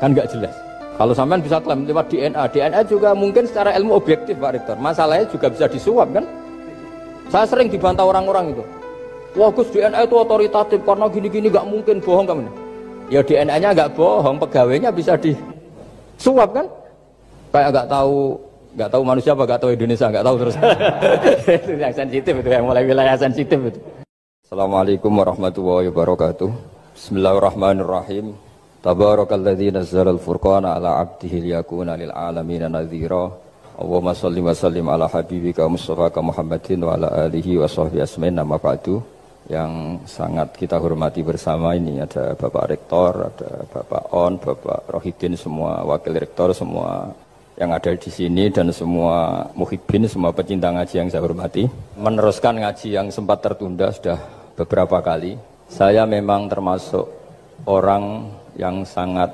Kan nggak jelas. Kalau sampean bisa klaim lewat DNA, DNA juga mungkin secara ilmu objektif Pak Rektor. Masalahnya juga bisa disuap kan? Saya sering dibantah orang-orang itu. Wah Gus, DNA itu otoritatif karena gini-gini nggak mungkin, bohong kamu. Ya DNA-nya nggak bohong, pegawainya bisa disuap kan? Kayak nggak tahu manusia apa nggak tahu Indonesia, nggak tahu terus. Itu yang sensitif itu, yang mulai wilayah sensitif itu. Assalamualaikum warahmatullahi wabarakatuh. Bismillahirrahmanirrahim. Tabarakalladzi nazzalal furqana ala 'abdihi liyakuna lil 'alamin nadhira. Allahumma shalli wa sallim ala habibika Mustafa Muhammadin wa ala alihi wa sahbihi asmain. Nama ba'du. Yang sangat kita hormati bersama ini ada Bapak Rektor, ada Bapak On, Bapak Rohidin, semua wakil rektor, semua yang ada di sini dan semua muhibbin, semua pecinta ngaji yang saya hormati. Meneruskan ngaji yang sempat tertunda sudah beberapa kali. Saya memang termasuk orang yang sangat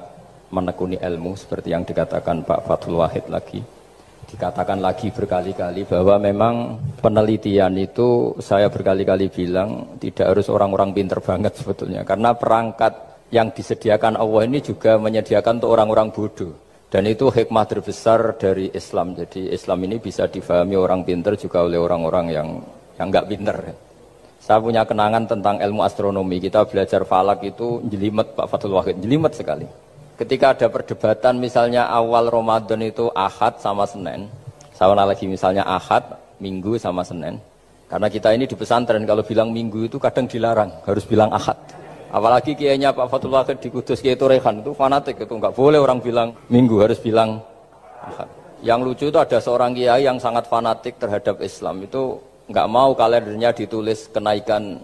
menekuni ilmu seperti yang dikatakan Pak Fathul Wahid lagi. Dikatakan lagi berkali-kali bahwa memang penelitian itu saya berkali-kali bilang tidak harus orang-orang pinter banget sebetulnya. Karena perangkat yang disediakan Allah ini juga menyediakan untuk orang-orang bodoh. Dan itu hikmah terbesar dari Islam. Jadi Islam ini bisa difahami orang pinter juga oleh orang-orang yang nggak pinter. Saya punya kenangan tentang ilmu astronomi. Kita belajar falak itu jelimet Pak Fathul Wahid, jelimet sekali. Ketika ada perdebatan misalnya awal Ramadan itu Ahad sama Senin. Saya ulang lagi misalnya Ahad, Minggu sama Senin. Karena kita ini di pesantren kalau bilang Minggu itu kadang dilarang, harus bilang Ahad. Apalagi kiainya Pak Fathul Wahid di Kudus, Kiai Turehan itu fanatik itu, nggak boleh orang bilang Minggu, harus bilang Ahad. Yang lucu itu ada seorang kiai yang sangat fanatik terhadap Islam itu nggak mau kalendernya ditulis kenaikan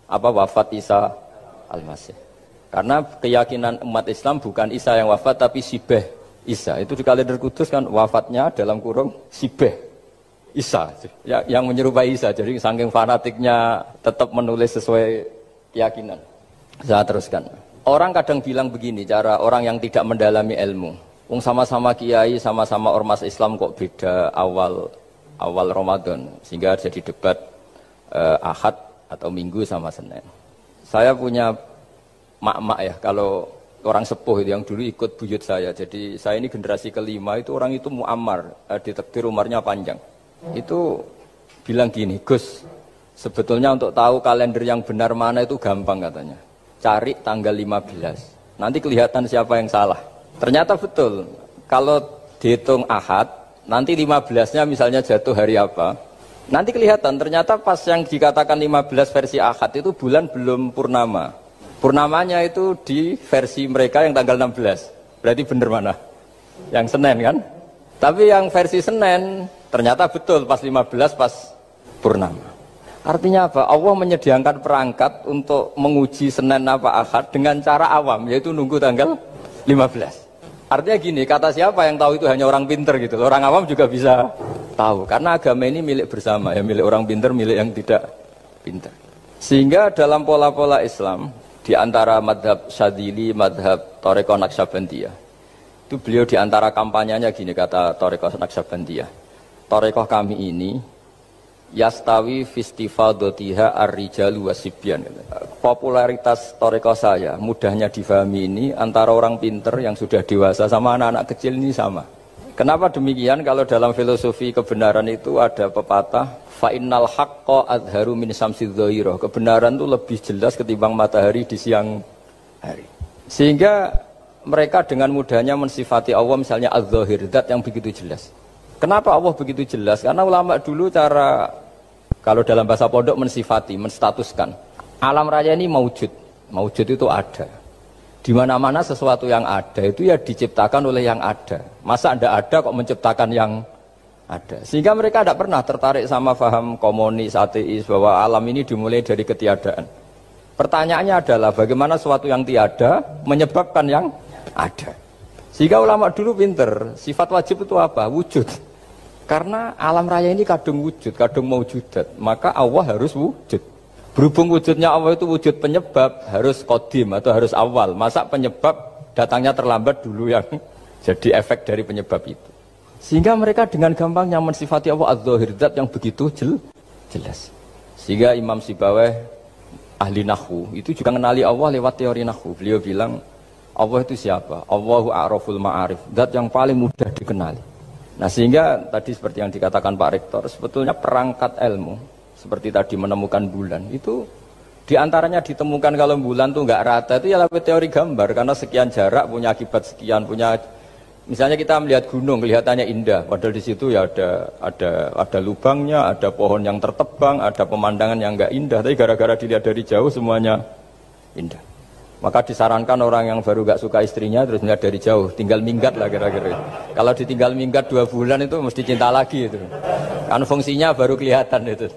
wafat Isa Al-Masih. Karena keyakinan umat Islam bukan Isa yang wafat tapi Sibeh Isa. Itu di kalender Kudus kan wafatnya dalam kurung Sibeh Isa ya, yang menyerupai Isa. Jadi saking fanatiknya tetap menulis sesuai keyakinan. Saya teruskan. Orang kadang bilang begini, cara orang yang tidak mendalami ilmu. Sama-sama kiai, sama-sama ormas Islam kok beda awal Ramadan. Sehingga jadi debat Ahad atau Minggu sama Senin. Saya punya mak-mak ya, kalau orang sepuh itu yang dulu ikut buyut saya. Jadi saya ini generasi kelima, itu orang itu mu'ammar, ditakdir umarnya panjang. Itu bilang gini, Gus, sebetulnya untuk tahu kalender yang benar mana itu gampang katanya. Cari tanggal 15, nanti kelihatan siapa yang salah. Ternyata betul, kalau dihitung Ahad, nanti 15-nya misalnya jatuh hari apa, nanti kelihatan ternyata pas yang dikatakan 15 versi Ahad itu bulan belum purnama. Purnamanya itu di versi mereka yang tanggal 16. Berarti benar mana? Yang Senin kan? Tapi yang versi Senin ternyata betul pas 15 pas purnama. Artinya apa? Allah menyediakan perangkat untuk menguji Senin apa Ahad dengan cara awam, yaitu nunggu tanggal 15. Artinya gini, kata siapa yang tahu itu hanya orang pinter gitu. Orang awam juga bisa tahu. Karena agama ini milik bersama, ya milik orang pinter, milik yang tidak pinter. Sehingga dalam pola-pola Islam, di antara madhab Syadzili, madhab Thariqah Naqsyabandiyah, itu beliau di antara kampanyenya gini, kata Thariqah Naqsyabandiyah, Thariqah kami ini yastawi fistifadatiha ar-rijalu wasibyan. Popularitas Thariqah saya mudahnya difahami ini antara orang pinter yang sudah dewasa sama anak-anak kecil ini sama. Kenapa demikian? Kalau dalam filosofi kebenaran itu ada pepatah fa'innal haqqa adharu min samsidz dhahirah. Kebenaran itu lebih jelas ketimbang matahari di siang hari. Sehingga mereka dengan mudahnya mensifati Allah misalnya adz-dzahir, zat yang begitu jelas. Kenapa Allah begitu jelas? Karena ulama dulu cara kalau dalam bahasa pondok mensifati, menstatuskan alam raya ini maujud. Maujud itu ada. Di mana-mana sesuatu yang ada itu ya diciptakan oleh yang ada. Masa Anda ada kok menciptakan yang ada. Sehingga mereka tidak pernah tertarik sama faham komunis, ateis bahwa alam ini dimulai dari ketiadaan. Pertanyaannya adalah bagaimana sesuatu yang tiada menyebabkan yang ada. Sehingga ulama dulu pinter, sifat wajib itu apa? Wujud. Karena alam raya ini kadung wujud, kadung maujudat, maka Allah harus wujud. Berhubung wujudnya Allah itu wujud penyebab, harus qadim atau harus awal. Masa penyebab datangnya terlambat dulu yang jadi efek dari penyebab itu. Sehingga mereka dengan gampangnya mensifati Allah adz-dzahir, zat yang begitu jelas. Sehingga Imam Sibawayh ahli nahwu itu juga mengenali Allah lewat teori nahwu. Beliau bilang Allah itu siapa? Allahu a'raful ma'arif, zat yang paling mudah dikenali. Nah sehingga tadi seperti yang dikatakan Pak Rektor, sebetulnya perangkat ilmu seperti tadi menemukan bulan itu diantaranya ditemukan kalau bulan tuh nggak rata itu ya lewat teori gambar karena sekian jarak punya akibat sekian, punya misalnya kita melihat gunung kelihatannya indah, padahal di situ ya ada lubangnya, ada pohon yang tertebang, ada pemandangan yang nggak indah, tapi gara-gara dilihat dari jauh semuanya indah. Maka disarankan orang yang baru nggak suka istrinya terus melihat dari jauh, tinggal minggat lah kira-kira. Kalau ditinggal minggat 2 bulan itu mesti cinta lagi itu. Kan fungsinya baru kelihatan itu.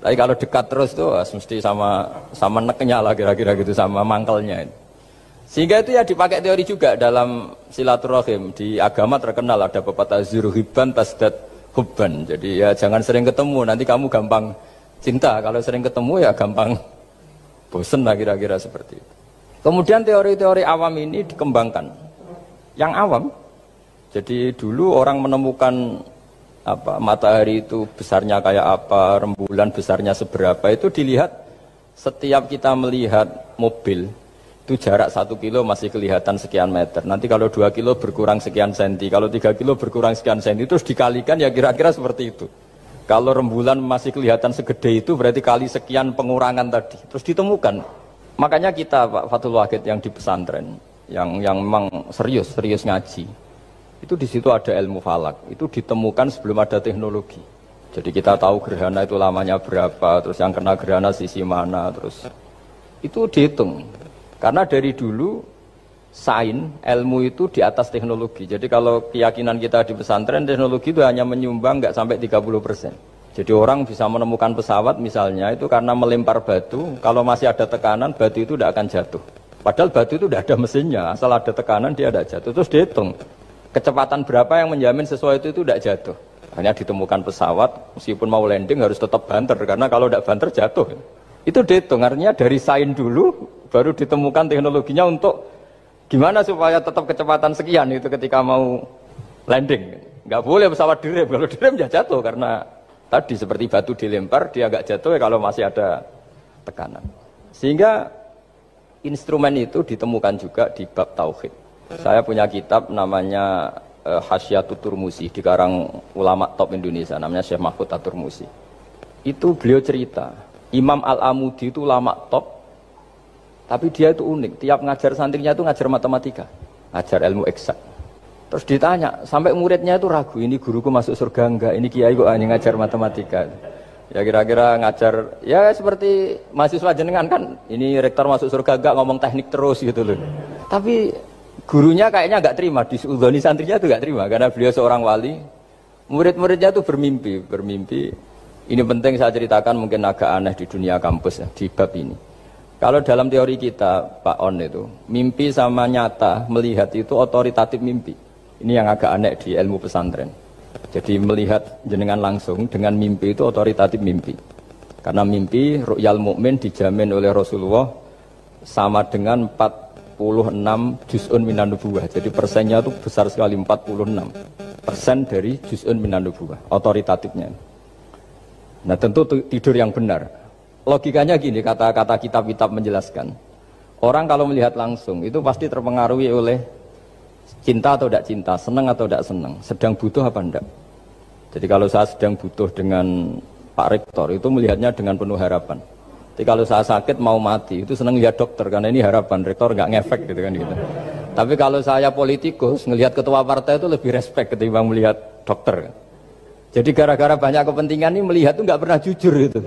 Tapi kalau dekat terus tuh mesti sama neknya lah kira-kira gitu, sama mangkelnya itu. Sehingga itu ya dipakai teori juga dalam silaturahim. Di agama terkenal ada pepatah zuruhiban tasdad hubban. Jadi ya jangan sering ketemu, nanti kamu gampang cinta. Kalau sering ketemu ya gampang bosen lah kira-kira seperti itu. Kemudian teori-teori awam ini dikembangkan. Yang awam, jadi dulu orang menemukan matahari itu besarnya kayak apa, rembulan besarnya seberapa, itu dilihat setiap kita melihat mobil, itu jarak 1 kilo masih kelihatan sekian meter. Nanti kalau 2 kilo berkurang sekian senti, kalau 3 kilo berkurang sekian senti, terus dikalikan ya kira-kira seperti itu. Kalau rembulan masih kelihatan segede itu berarti kali sekian pengurangan tadi, terus ditemukan. Makanya kita Pak Fathul Wahid yang di pesantren, yang memang serius ngaji, itu di situ ada ilmu falak, itu ditemukan sebelum ada teknologi. Jadi kita tahu gerhana itu lamanya berapa, terus yang kena gerhana sisi mana, terus itu dihitung. Karena dari dulu sains, ilmu itu di atas teknologi. Jadi kalau keyakinan kita di pesantren, teknologi itu hanya menyumbang nggak sampai 30%. Jadi orang bisa menemukan pesawat misalnya itu karena melempar batu, kalau masih ada tekanan batu itu tidak akan jatuh. Padahal batu itu tidak ada mesinnya, asal ada tekanan dia tidak jatuh. Terus dihitung kecepatan berapa yang menjamin sesuatu itu tidak jatuh. Hanya ditemukan pesawat, meskipun mau landing harus tetap banter, karena kalau tidak banter jatuh. Itu dihitung, artinya dari sains dulu baru ditemukan teknologinya untuk gimana supaya tetap kecepatan sekian itu ketika mau landing. Nggak boleh pesawat direm, kalau direm ya jatuh karena tadi seperti batu dilempar, dia agak jatuh ya kalau masih ada tekanan. Sehingga instrumen itu ditemukan juga di bab tauhid. Saya punya kitab namanya Hasyiatut Turmusi, dikarang ulama top Indonesia, namanya Syekh Mahfud At-Turmusi. Itu beliau cerita, Imam Al-Amudi itu ulama top, tapi dia itu unik, tiap ngajar santrinya itu ngajar matematika, ngajar ilmu eksak. Terus ditanya, sampai muridnya itu ragu, ini guruku masuk surga enggak, ini kiai kok hanya ngajar matematika. Ya kira-kira ngajar, ya seperti mahasiswa jenengan kan, ini rektor masuk surga enggak, ngomong teknik terus gitu loh. Tapi gurunya kayaknya enggak terima, diudhoni santrinya itu enggak terima, karena beliau seorang wali. Murid-muridnya itu bermimpi. Ini penting saya ceritakan, mungkin agak aneh di dunia kampus ya, di bab ini. Kalau dalam teori kita, Pak On itu, mimpi sama nyata, melihat itu otoritatif mimpi. Ini yang agak aneh di ilmu pesantren. Jadi melihat jenengan langsung dengan mimpi itu otoritatif mimpi. Karena mimpi ru'yal mukmin dijamin oleh Rasulullah sama dengan 46 juz'un minan nubuwah. Jadi persennya itu besar sekali, 46% dari juz'un minan nubuwah, otoritatifnya. Nah tentu tidur yang benar. Logikanya gini, kata-kata kitab-kitab menjelaskan. Orang kalau melihat langsung itu pasti terpengaruhi oleh cinta atau tidak cinta, senang atau tidak senang, sedang butuh apa enggak. Jadi kalau saya sedang butuh dengan Pak Rektor itu melihatnya dengan penuh harapan. Jadi kalau saya sakit mau mati itu senang lihat dokter karena ini harapan, Rektor nggak ngefek gitu kan gitu. Tapi kalau saya politikus ngelihat ketua partai itu lebih respect ketimbang melihat dokter. Jadi gara-gara banyak kepentingan ini melihat itu nggak pernah jujur gitu.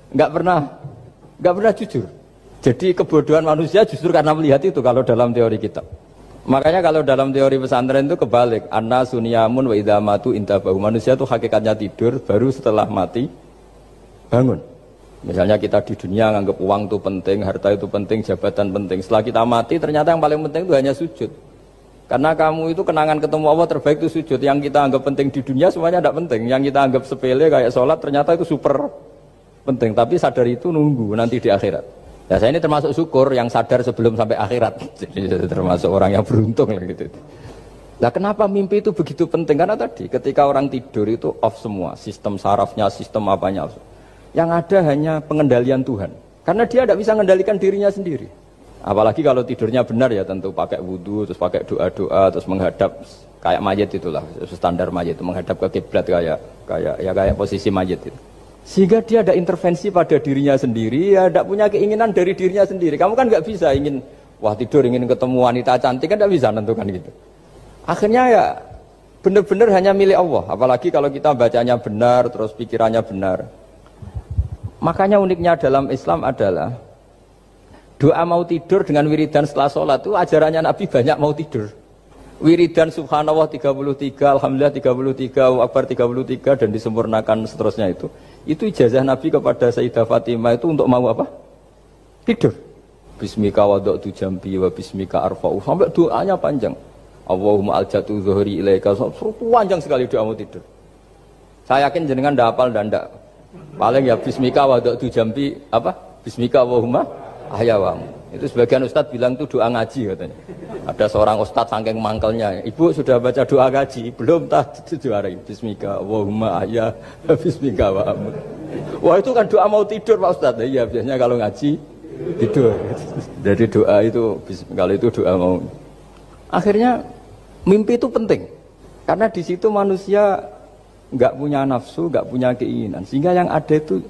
Nggak pernah jujur. Jadi kebodohan manusia justru karena melihat itu kalau dalam teori kita. Makanya kalau dalam teori pesantren itu kebalik, anna sunyamun wa idza matu intabahu. Manusia itu hakikatnya tidur, baru setelah mati bangun. Misalnya kita di dunia nganggap uang itu penting, harta itu penting, jabatan penting. Setelah kita mati ternyata yang paling penting itu hanya sujud. Karena kamu itu kenangan ketemu Allah terbaik itu sujud. Yang kita anggap penting di dunia semuanya tidak penting. Yang kita anggap sepele kayak sholat ternyata itu super penting. Tapi sadar itu nunggu nanti di akhirat. Nah saya ini termasuk syukur yang sadar sebelum sampai akhirat. Jadi termasuk orang yang beruntung lah gitu. Nah kenapa mimpi itu begitu penting? Karena tadi ketika orang tidur itu off semua. Sistem sarafnya, sistem apanya. Yang ada hanya pengendalian Tuhan. Karena dia tidak bisa mengendalikan dirinya sendiri. Apalagi kalau tidurnya benar ya tentu pakai wudhu, terus pakai doa-doa, terus menghadap kayak mayit itulah, standar mayit itu menghadap ke kiblat kayak posisi mayit itu. Sehingga dia ada intervensi pada dirinya sendiri, ya tidak punya keinginan dari dirinya sendiri. Kamu kan nggak bisa ingin, wah tidur ingin ketemu wanita cantik kan tidak bisa nentukan gitu. Akhirnya ya benar-benar hanya milik Allah. Apalagi kalau kita bacanya benar, terus pikirannya benar. Makanya uniknya dalam Islam adalah doa mau tidur dengan wiridan setelah sholat itu ajarannya Nabi banyak mau tidur. Wiridan subhanallah 33, alhamdulillah 33, Allahu akbar 33 dan disempurnakan seterusnya itu. Itu ijazah Nabi kepada Sayyidah Fatimah itu untuk mau apa? Tidur. Bismika wada'tu jambi wa bismika arfa'u. Sampai doanya panjang. Allahumma aljatu zuhri ilaika. Panjang sekali doa mau tidur. Saya yakin jenengan ndak hafal dan ndak. Paling ya bismika wada'tu jambi apa? Bismika Allahumma ahyawamu. Itu sebagian ustadz bilang itu doa ngaji katanya. Ada seorang ustadz saking mangkelnya, ibu sudah baca doa ngaji? Belum, tak juara. Bismika Allahumma ahya bismika wa amut. Wah itu kan doa mau tidur Pak Ustadz. Iya biasanya kalau ngaji tidur. Jadi doa itu kalau itu doa mau. Akhirnya mimpi itu penting karena di situ manusia nggak punya nafsu, nggak punya keinginan, sehingga yang ada itu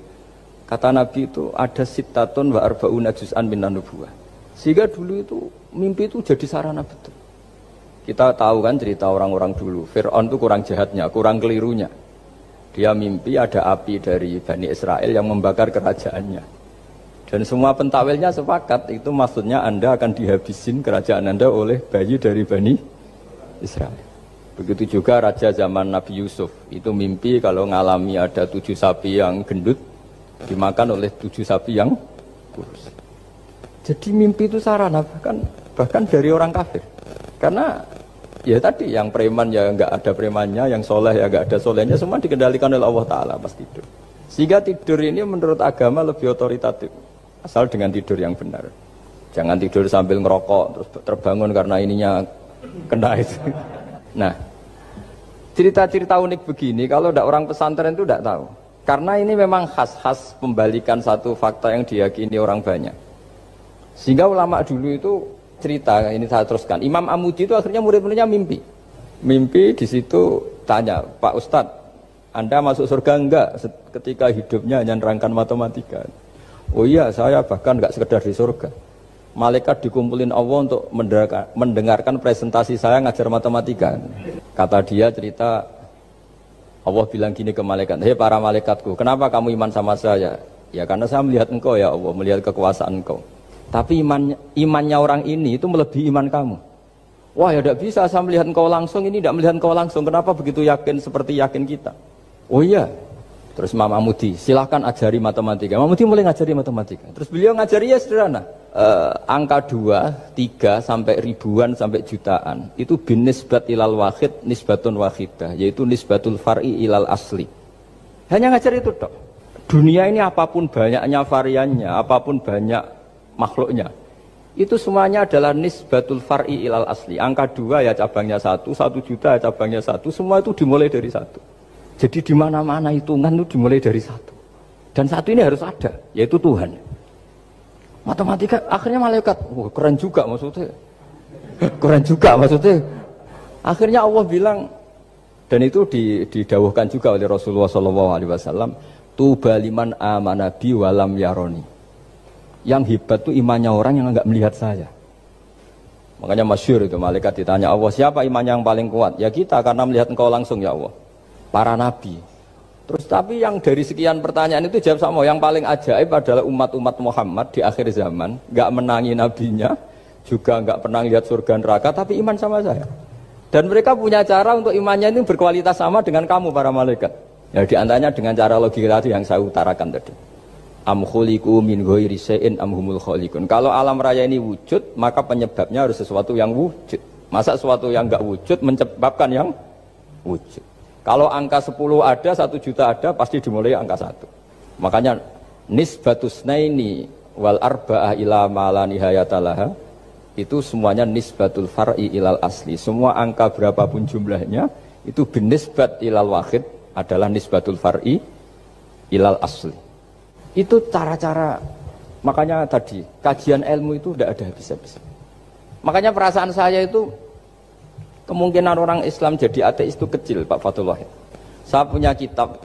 kata Nabi itu ada sittatun wa arba'una juz'an minan nubuwah. Sehingga dulu itu mimpi itu jadi sarana betul. Kita tahu kan cerita orang-orang dulu. Fir'aun itu kurang jahatnya, kurang kelirunya. Dia mimpi ada api dari Bani Israel yang membakar kerajaannya. Dan semua pentawilnya sepakat itu maksudnya Anda akan dihabisin kerajaan Anda oleh bayi dari Bani Israel. Begitu juga raja zaman Nabi Yusuf. Itu mimpi kalau ngalami ada 7 sapi yang gendut dimakan oleh 7 sapi yang kurus. Jadi mimpi itu sarana bahkan dari orang kafir. Karena ya tadi yang preman ya nggak ada premannya, yang soleh ya nggak ada solehnya, semua dikendalikan oleh Allah Ta'ala pas tidur. Sehingga tidur ini menurut agama lebih otoritatif, asal dengan tidur yang benar. Jangan tidur sambil ngerokok terus terbangun karena ininya kena itu. Nah, cerita-cerita unik begini kalau tidak orang pesantren itu tidak tahu. Karena ini memang khas pembalikan satu fakta yang diyakini orang banyak. Sehingga ulama dulu itu cerita, ini saya teruskan. Imam Amudi itu akhirnya murid-muridnya mimpi. Mimpi di situ tanya, Pak Ustadz, Anda masuk surga enggak ketika hidupnya hanya nerangkan matematika? Oh iya, saya bahkan enggak sekedar di surga. Malaikat dikumpulin Allah untuk mendengarkan presentasi saya ngajar matematika. Kata dia cerita, Allah bilang gini ke malaikat, hei para malaikatku, kenapa kamu iman sama saya? Ya karena saya melihat engkau ya Allah, melihat kekuasaan engkau. Tapi imannya orang ini itu melebihi iman kamu. Wah ya tidak bisa, saya melihat engkau langsung, ini tidak melihat engkau langsung. Kenapa begitu yakin seperti yakin kita? Oh iya. Terus Imam Amudi, silahkan ajari matematika. Imam Amudi mulai ngajari matematika. Terus beliau ngajari ya sederhana. Angka 2, 3 sampai ribuan sampai jutaan. Itu bin nisbat ilal wahid, nisbatun wahidah. Yaitu nisbatul far'i ilal asli. Hanya ngajar itu dok. Dunia ini apapun banyaknya variannya, apapun banyak makhluknya, itu semuanya adalah nisbatul far'i ilal asli. Angka 2 ya cabangnya 1, 1 juta ya cabangnya 1, semua itu dimulai dari 1. Jadi di mana-mana hitungan itu dimulai dari 1. Dan 1 ini harus ada, yaitu Tuhan. Matematika akhirnya malaikat, wah keren juga maksudnya. Keren juga maksudnya. Akhirnya Allah bilang, dan itu didawuhkan juga oleh Rasulullah SAW, tuba liman amana bi walam yaroni. Yang hebat itu imannya orang yang enggak melihat saya. Makanya masyhur itu malaikat ditanya Allah, siapa imannya yang paling kuat? Ya kita, karena melihat engkau langsung ya Allah. Para nabi. Terus tapi yang dari sekian pertanyaan itu jawab sama, yang paling ajaib adalah umat-umat Muhammad di akhir zaman, enggak menangi nabinya, juga enggak pernah lihat surga neraka, tapi iman sama saya. Dan mereka punya cara untuk imannya itu berkualitas sama dengan kamu para malaikat. Ya diantaranya dengan cara logika tadi yang saya utarakan tadi. Am khuliqu min ghairi syai'in am humul khaliqun. Kalau alam raya ini wujud, maka penyebabnya harus sesuatu yang wujud. Masa sesuatu yang enggak wujud menyebabkan yang wujud. Kalau angka 10 ada, 1 juta ada, pasti dimulai angka 1. Makanya nisbatus naini wal arba'ah ila ma la nihayata laha, itu semuanya nisbatul far'i ilal asli. Semua angka berapapun jumlahnya itu binisbat ilal wahid adalah nisbatul far'i ilal asli. Itu cara-cara Makanya tadi kajian ilmu itu tidak ada habis-habis. Makanya perasaan saya itu kemungkinan orang Islam jadi ateis itu kecil, Pak Fatullah. Saya punya kitab,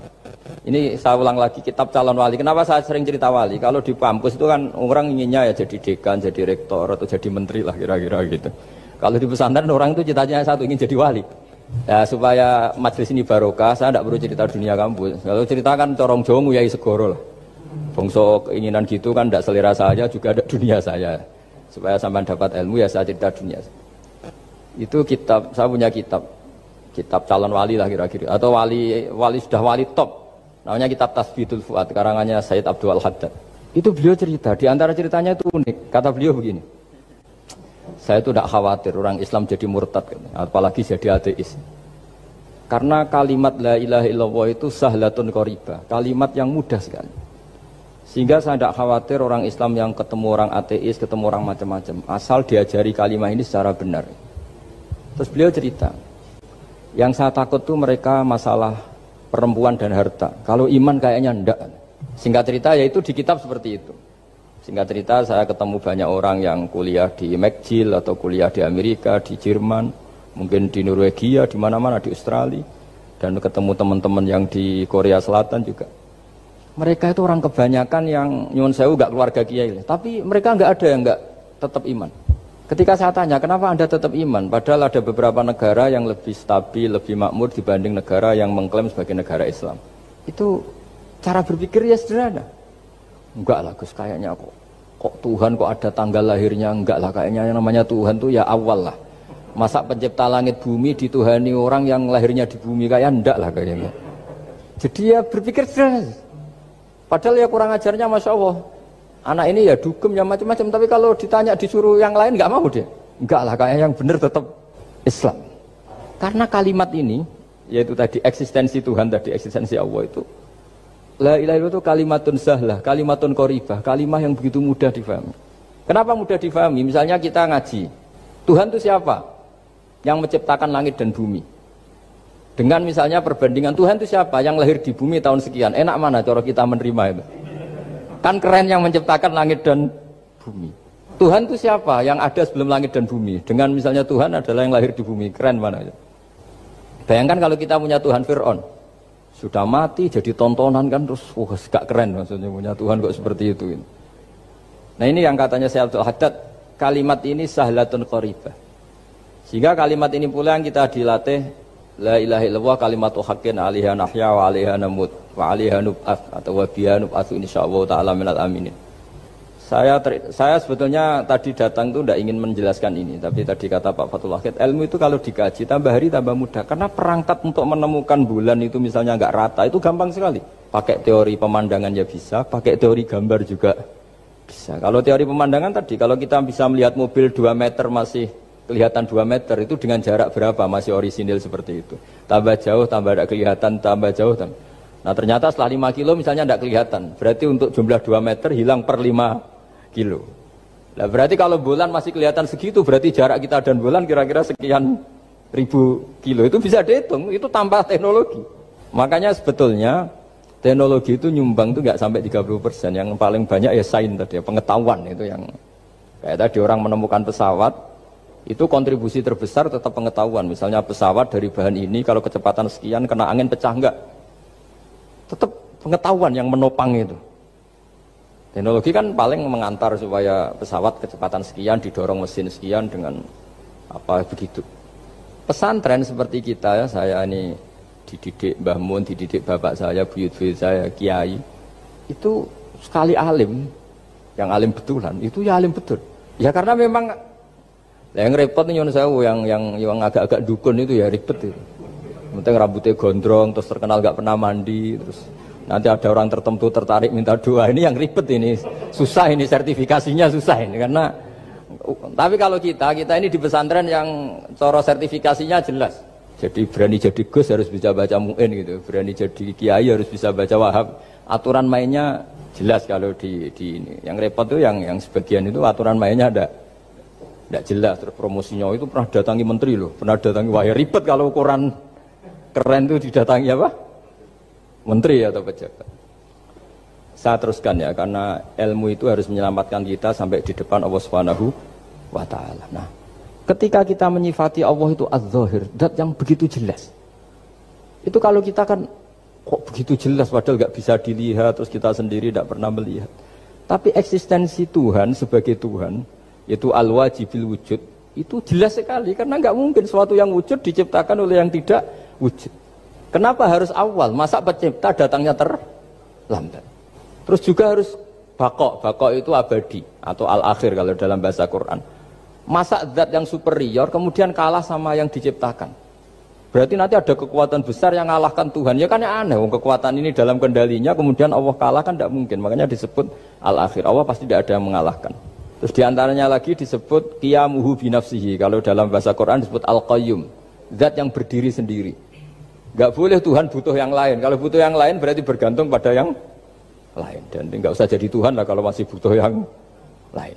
ini saya ulang lagi, kitab calon wali. Kenapa saya sering cerita wali? Kalau di kampus itu kan orang inginnya ya jadi dekan, jadi rektor atau jadi menteri lah kira-kira gitu. Kalau di pesantren orang itu cita-citanya satu, ingin jadi wali. Ya supaya majelis ini barokah, saya tidak perlu cerita dunia kampus. Kalau ceritakan corong Jawa nguyai segoro lah. Bongso keinginan gitu kan tidak selera saya, juga ada dunia saya. Supaya sampai dapat ilmu ya saya cerita dunia. Itu kitab, saya punya kitab calon wali lah kira-kira, atau wali sudah wali top. Namanya kitab Tasbidul Fuad, karangannya Sayyid Abdul Haddad. Itu beliau cerita, di antara ceritanya itu unik. Kata beliau begini, saya itu tidak khawatir orang Islam jadi murtad, apalagi jadi ateis. Karena kalimat la ilaha illallah itu sahlatun qoribah, kalimat yang mudah sekali. Sehingga saya tidak khawatir orang Islam yang ketemu orang ateis, ketemu orang macam-macam, asal diajari kalimat ini secara benar. Terus beliau cerita, yang saya takut tuh mereka masalah perempuan dan harta. Kalau iman kayaknya enggak. Singkat cerita yaitu di kitab seperti itu. Singkat cerita saya ketemu banyak orang yang kuliah di McGill atau kuliah di Amerika, di Jerman, mungkin di Norwegia, di mana-mana, di Australia, dan ketemu teman-teman yang di Korea Selatan juga. Mereka itu orang kebanyakan yang nyuwun sewu enggak keluarga kiai, tapi mereka enggak ada yang enggak tetap iman. Ketika saya tanya, kenapa Anda tetap iman? Padahal ada beberapa negara yang lebih stabil, lebih makmur dibanding negara yang mengklaim sebagai negara Islam. Itu cara berpikir ya sederhana. Enggak lah Gus, kayaknya kok Tuhan kok ada tanggal lahirnya? Enggak lah, kayaknya yang namanya Tuhan tuh ya awal lah. Masa pencipta langit bumi dituhani orang yang lahirnya di bumi, kayak enggak lah kayaknya. Jadi ya berpikir sederhana. Padahal ya kurang ajarnya Masya Allah. Anak ini ya dugem ya macam-macam, tapi kalau ditanya disuruh yang lain nggak mau dia. Enggak lah, kayak yang benar tetap Islam. Karena kalimat ini, yaitu tadi eksistensi Tuhan, tadi eksistensi Allah itu, la ilaha illallah itu kalimatun sahlah, kalimatun qoribah, kalimah yang begitu mudah difahami. Kenapa mudah difahami? Misalnya kita ngaji, Tuhan itu siapa? Yang menciptakan langit dan bumi. Dengan misalnya perbandingan Tuhan itu siapa? Yang lahir di bumi tahun sekian. Enak mana cara kita menerima itu? Kan keren yang menciptakan langit dan bumi. Tuhan itu siapa? Yang ada sebelum langit dan bumi. Dengan misalnya Tuhan adalah yang lahir di bumi. Keren mana? Bayangkan kalau kita punya Tuhan Fir'aun. Sudah mati jadi tontonan kan, terus gak keren maksudnya punya Tuhan kok seperti itu. Nah ini yang katanya Syekh Abdul Haddad, kalimat ini sahlatun qoribah. Sehingga kalimat ini pula yang kita dilatih, la ilaha illallah kalimatu haqqin 'alaiha nahya wa 'alaiha namut wa 'alaiha nub'ats atau wa biha nub'atsu insyaallah taala minal aminin. Saya sebetulnya tadi datang itu tidak ingin menjelaskan ini, tapi tadi kata Pak Fathul Wahid, ilmu itu kalau dikaji tambah hari tambah mudah, karena perangkat untuk menemukan bulan itu misalnya nggak rata itu gampang sekali. Pakai teori pemandangan ya bisa, pakai teori gambar juga bisa. Kalau teori pemandangan tadi, kalau kita bisa melihat mobil 2 meter masih kelihatan 2 meter, itu dengan jarak berapa masih orisinil seperti itu. Tambah jauh, tambah tidak kelihatan, tambah jauh. Nah ternyata setelah 5 kilo misalnya tidak kelihatan. Berarti untuk jumlah 2 meter hilang per 5 kilo. Nah berarti kalau bulan masih kelihatan segitu, berarti jarak kita dan bulan kira-kira sekian ribu kilo. Itu bisa dihitung, itu tanpa teknologi. Makanya sebetulnya teknologi itu nyumbang itu nggak sampai 30%. Yang paling banyak ya sains tadi, pengetahuan itu yang kayak tadi orang menemukan pesawat. Itu kontribusi terbesar tetap pengetahuan. Misalnya pesawat dari bahan ini kalau kecepatan sekian kena angin pecah enggak, tetap pengetahuan yang menopang itu. Teknologi kan paling mengantar supaya pesawat kecepatan sekian didorong mesin sekian dengan apa begitu. Pesantren seperti kita ya, saya ini dididik Mbah Mun, dididik bapak saya, buyut-buyut saya, kiai, itu sekali alim, yang alim betulan, itu ya alim betul. Ya karena memang yang repot nih saya yang agak-agak dukun itu ya ribet itu. Penting rambutnya gondrong, terus terkenal gak pernah mandi, terus nanti ada orang tertentu tertarik minta doa, ini yang ribet ini, susah ini sertifikasinya susah ini karena. Tapi kalau kita ini di pesantren yang cara sertifikasinya jelas. Jadi berani jadi Gus harus bisa baca Mu'in gitu, berani jadi Kiai harus bisa baca Wahab. Aturan mainnya jelas kalau di ini. Yang repot tuh yang sebagian itu aturan mainnya tidak jelas, terus promosinya itu pernah datangi menteri loh, pernah datangi, wah ya ribet kalau ukuran keren tuh didatangi apa? Menteri atau pejabat. Saya teruskan ya, karena ilmu itu harus menyelamatkan kita sampai di depan Allah Subhanahu wa Ta'ala. Nah, ketika kita menyifati Allah itu az-zahir, zat yang begitu jelas. Itu kalau kita kan kok begitu jelas padahal nggak bisa dilihat, terus kita sendiri tidak pernah melihat. Tapi eksistensi Tuhan sebagai Tuhan, yaitu al-wajibil wujud, itu jelas sekali karena nggak mungkin suatu yang wujud diciptakan oleh yang tidak wujud. Kenapa harus awal? Masa pencipta datangnya terlambat? Terus juga harus bako itu abadi atau al-akhir kalau dalam bahasa Quran. Masa zat yang superior kemudian kalah sama yang diciptakan. Berarti nanti ada kekuatan besar yang mengalahkan Tuhan. Ya kan ya aneh, kekuatan ini dalam kendalinya kemudian Allah kalah kan tidak mungkin. Makanya disebut al-akhir. Allah pasti tidak ada yang mengalahkan. Terus diantaranya lagi disebut qiyamuhu binafsihi. Kalau dalam bahasa Quran disebut al-qayyum, zat yang berdiri sendiri. Gak boleh Tuhan butuh yang lain. Kalau butuh yang lain berarti bergantung pada yang lain, dan nggak usah jadi Tuhan lah kalau masih butuh yang lain.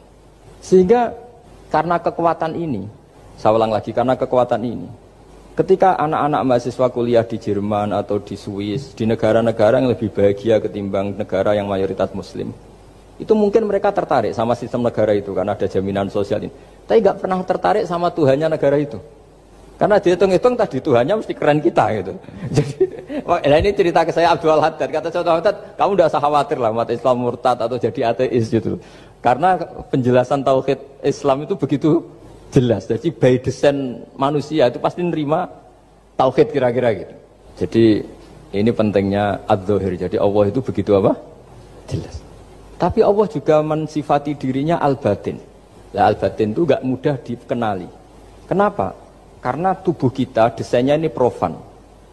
Sehingga karena kekuatan ini, saya ulang lagi, karena kekuatan ini, ketika anak-anak mahasiswa kuliah di Jerman atau di Swiss, di negara-negara yang lebih bahagia ketimbang negara yang mayoritas Muslim, itu mungkin mereka tertarik sama sistem negara itu karena ada jaminan sosial ini. Tapi nggak pernah tertarik sama Tuhannya negara itu. Karena dihitung-hitung tadi Tuhannya mesti keren kita gitu. Jadi ini cerita ke saya Abdul Haddad. Kata saya Abdul Haddad, kamu tidak usah khawatir lah umat Islam murtad atau jadi ateis gitu. Karena penjelasan tauhid Islam itu begitu jelas. Jadi by design manusia itu pasti nerima tauhid kira-kira gitu. Jadi ini pentingnya adz-dzahir. Jadi Allah itu begitu apa? Jelas. Tapi Allah juga mensifati dirinya al-batin. Nah, al-batin itu gak mudah dikenali. Kenapa? Karena tubuh kita desainnya ini profan,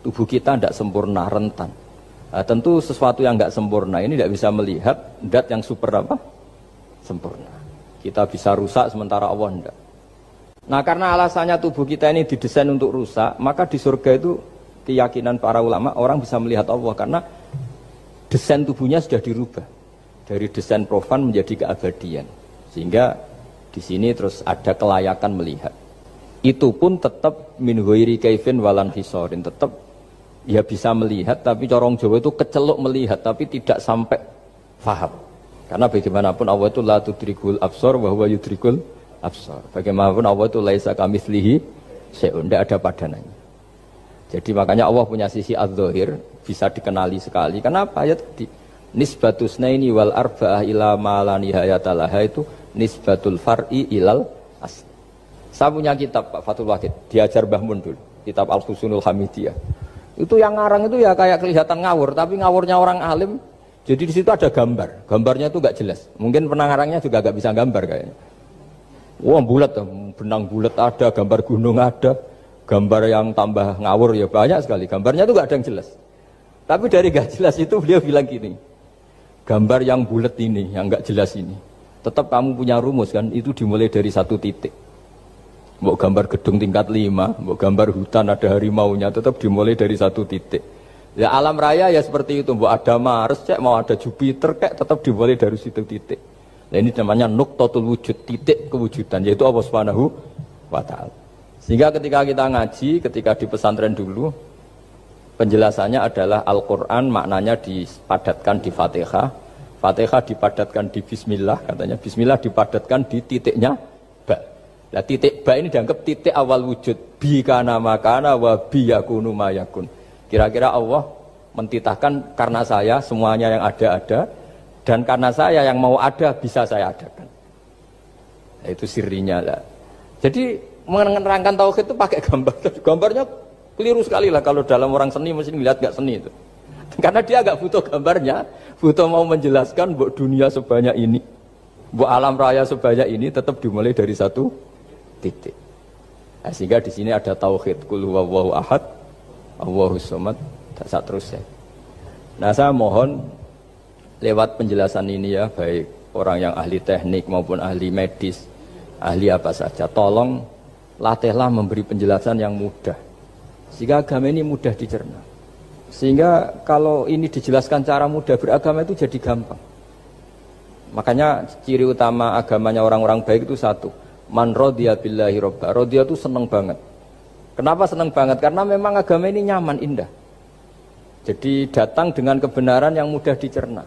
tubuh kita tidak sempurna, rentan. Nah, tentu sesuatu yang tidak sempurna ini tidak bisa melihat zat yang super apa? Sempurna. Kita bisa rusak sementara Allah tidak. Nah karena alasannya tubuh kita ini didesain untuk rusak, maka di surga itu keyakinan para ulama orang bisa melihat Allah karena desain tubuhnya sudah dirubah dari desain profan menjadi keabadian. Sehingga di sini terus ada kelayakan melihat. Itu pun tetap min ghairi kaifin walan hisorin, tetap ya bisa melihat, tapi corong Jawa itu keceluk melihat tapi tidak sampai faham. Karena bagaimanapun Allah itu la tudrikul absar wa huwa yudrikul absar. Bagaimanapun Allah itu laisa kamitslihi syai'un, tidak ada padanannya. Jadi makanya Allah punya sisi adz-dzahir bisa dikenali sekali. Kenapa? Ya tadi nisbatus naini wal arba'ah ila ma la nihayata laha itu nisbatul far'i ilal asli. Saya punya kitab Pak Fathul Wahid, diajar Mbah Mun dulu, kitab Al-Husunul Hamidiyah. Itu yang ngarang itu ya kayak kelihatan ngawur, tapi ngawurnya orang alim. Jadi di situ ada gambar, gambarnya itu nggak jelas. Mungkin pengarangnya juga nggak bisa gambar kayaknya. Wah bulat, benang bulat ada, gambar gunung ada, gambar yang tambah ngawur ya banyak sekali. Gambarnya itu nggak ada yang jelas. Tapi dari nggak jelas itu beliau bilang gini, gambar yang bulat ini, yang nggak jelas ini, tetap kamu punya rumus kan? Itu dimulai dari satu titik. Mau gambar gedung tingkat 5, mau gambar hutan ada harimaunya, tetap dimulai dari satu titik. Ya alam raya ya seperti itu, mau ada Mars, cek mau ada Jupiter, kayak tetap dimulai dari situ titik. Nah ini namanya nuqtatul wujud, titik kewujudan, yaitu Allah Subhanahu wa Ta'ala. Sehingga ketika kita ngaji, ketika di pesantren dulu, penjelasannya adalah Al-Quran maknanya dipadatkan di Fatihah, Fatihah dipadatkan di Bismillah, katanya Bismillah dipadatkan di titiknya ba. Nah titik ba ini dianggap titik awal wujud. Bi kana makana wa bi yakunu mayakun. Kira-kira Allah mentitahkan karena saya semuanya yang ada dan karena saya yang mau ada bisa saya adakan. Nah, itu sirinya lah. Jadi menerangkan tauhid itu pakai gambar. Gambarnya keliru sekali lah kalau dalam orang seni mesti lihat gak seni itu. Karena dia agak butuh gambarnya, butuh mau menjelaskan buat dunia sebanyak ini, buat alam raya sebanyak ini tetap dimulai dari satu titik. Nah, sehingga di sini ada tauhid qul huwallahu ahad, Allahus samad, dan seterusnya. Nah, saya mohon lewat penjelasan ini ya, baik orang yang ahli teknik maupun ahli medis, ahli apa saja, tolong latihlah memberi penjelasan yang mudah. Sehingga agama ini mudah dicerna. Sehingga kalau ini dijelaskan cara mudah beragama itu jadi gampang. Makanya ciri utama agamanya orang-orang baik itu satu. Man radiya billahi robba. Radiya itu senang banget. Kenapa senang banget? Karena memang agama ini nyaman, indah. Jadi datang dengan kebenaran yang mudah dicerna.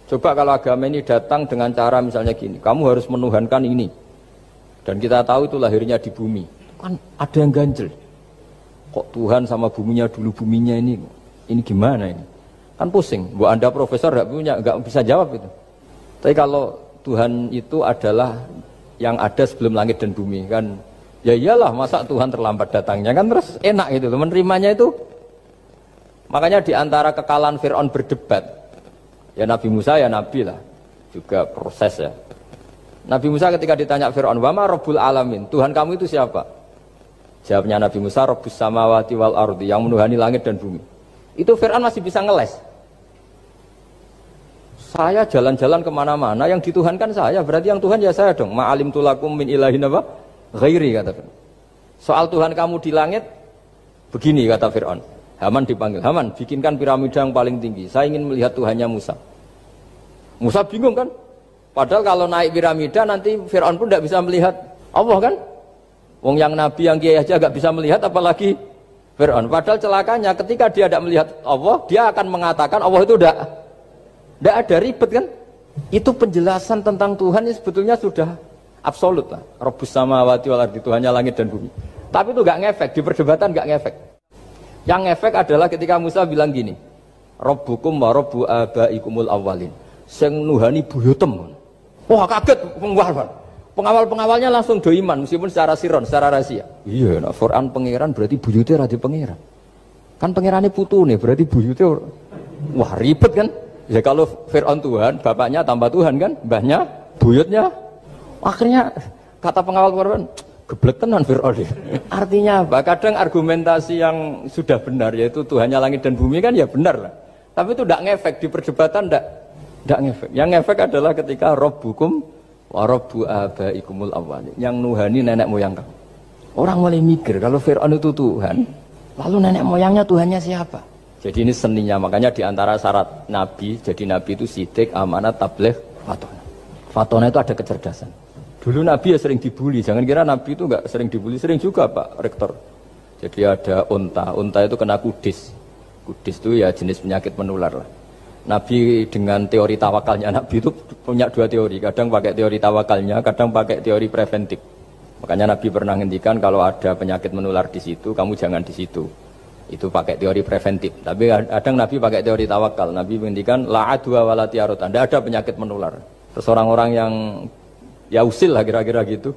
Coba kalau agama ini datang dengan cara misalnya gini, kamu harus menuhankan ini. Dan kita tahu itu lahirnya di bumi. Kan ada yang ganjel. Kok Tuhan sama buminya dulu, buminya ini gimana ini? Kan pusing. Bu Anda profesor nggak bisa jawab itu. Tapi kalau Tuhan itu adalah yang ada sebelum langit dan bumi kan, ya iyalah masa Tuhan terlambat datangnya kan, terus enak gitu menerimanya itu. Makanya diantara kekalahan Fir'aun berdebat, ya Nabi Musa ya Nabi lah, juga proses ya. Nabi Musa ketika ditanya Fir'aun, wa ma Rabbul Alamin, Tuhan kamu itu siapa? Jawabnya Nabi Musa, Rabbus samawati wal ardi, yang menuhani langit dan bumi. Itu Fir'aun masih bisa ngeles. Saya jalan-jalan kemana-mana, yang dituhankan saya, berarti yang Tuhan ya saya dong. Ma'alim tulakum min ilahin apa? Ghairi, kata Fir'aun. Soal Tuhan kamu di langit, begini kata Fir'aun. Haman dipanggil, Haman bikinkan piramida yang paling tinggi, saya ingin melihat Tuhannya Musa. Musa bingung kan? Padahal kalau naik piramida nanti Fir'aun pun tidak bisa melihat Allah kan? Wong yang Nabi yang kiai aja gak bisa melihat, apalagi Fir'aun. Padahal celakanya ketika dia tidak melihat Allah, dia akan mengatakan Allah itu tidak ada, ribet kan? Itu penjelasan tentang Tuhan ini sebetulnya sudah absolut lah. Rabbus samawati wal ardi, Tuhannya langit dan bumi. Tapi itu gak ngefek, di perdebatan gak ngefek. Yang ngefek adalah ketika Musa bilang gini, Rabbukum wa rabbu abaikumul awwalin, sing nuhani buyutem. Wah kaget pengawal-pengawalnya langsung do iman meskipun secara siron, secara rahasia. Iya, nah Quran pangeran berarti buyute ra di pangeran. Kan pangerane putune berarti buyute wah ribet kan? Ya kalau Fir'aun Tuhan, bapaknya tambah Tuhan kan, mbahnya, buyutnya. Akhirnya kata pengawal Quran, geblek tenan Fir'aun. Artinya apa? Kadang argumentasi yang sudah benar yaitu Tuhannya langit dan bumi kan ya benar lah. Tapi itu tidak ngefek di perdebatan, tidak ngefek. Yang ngefek adalah ketika Rabbukum wa rabbu abaikumul awwalin, yang nuhani nenek moyang kamu. Orang mulai mikir kalau Fir'aun itu Tuhan, lalu nenek moyangnya Tuhannya siapa? Jadi ini seninya, makanya diantara syarat Nabi, jadi Nabi itu sidik, amanat, tabligh, fatona. Fatona itu ada kecerdasan. Dulu Nabi ya sering dibully, jangan kira Nabi itu enggak sering dibully, sering juga Pak Rektor. Jadi ada unta itu kena kudis. Kudis itu ya jenis penyakit menular lah. Nabi dengan teori tawakalnya, Nabi itu punya dua teori, kadang pakai teori tawakalnya, kadang pakai teori preventif. Makanya Nabi pernah ngendikan kalau ada penyakit menular di situ, kamu jangan di situ. Itu pakai teori preventif. Tapi kadang Nabi pakai teori tawakal. Nabi menghentikan la adwa wala tiarut. Tidak ada penyakit menular. Terus orang-orang yang ya usil lah kira-kira gitu.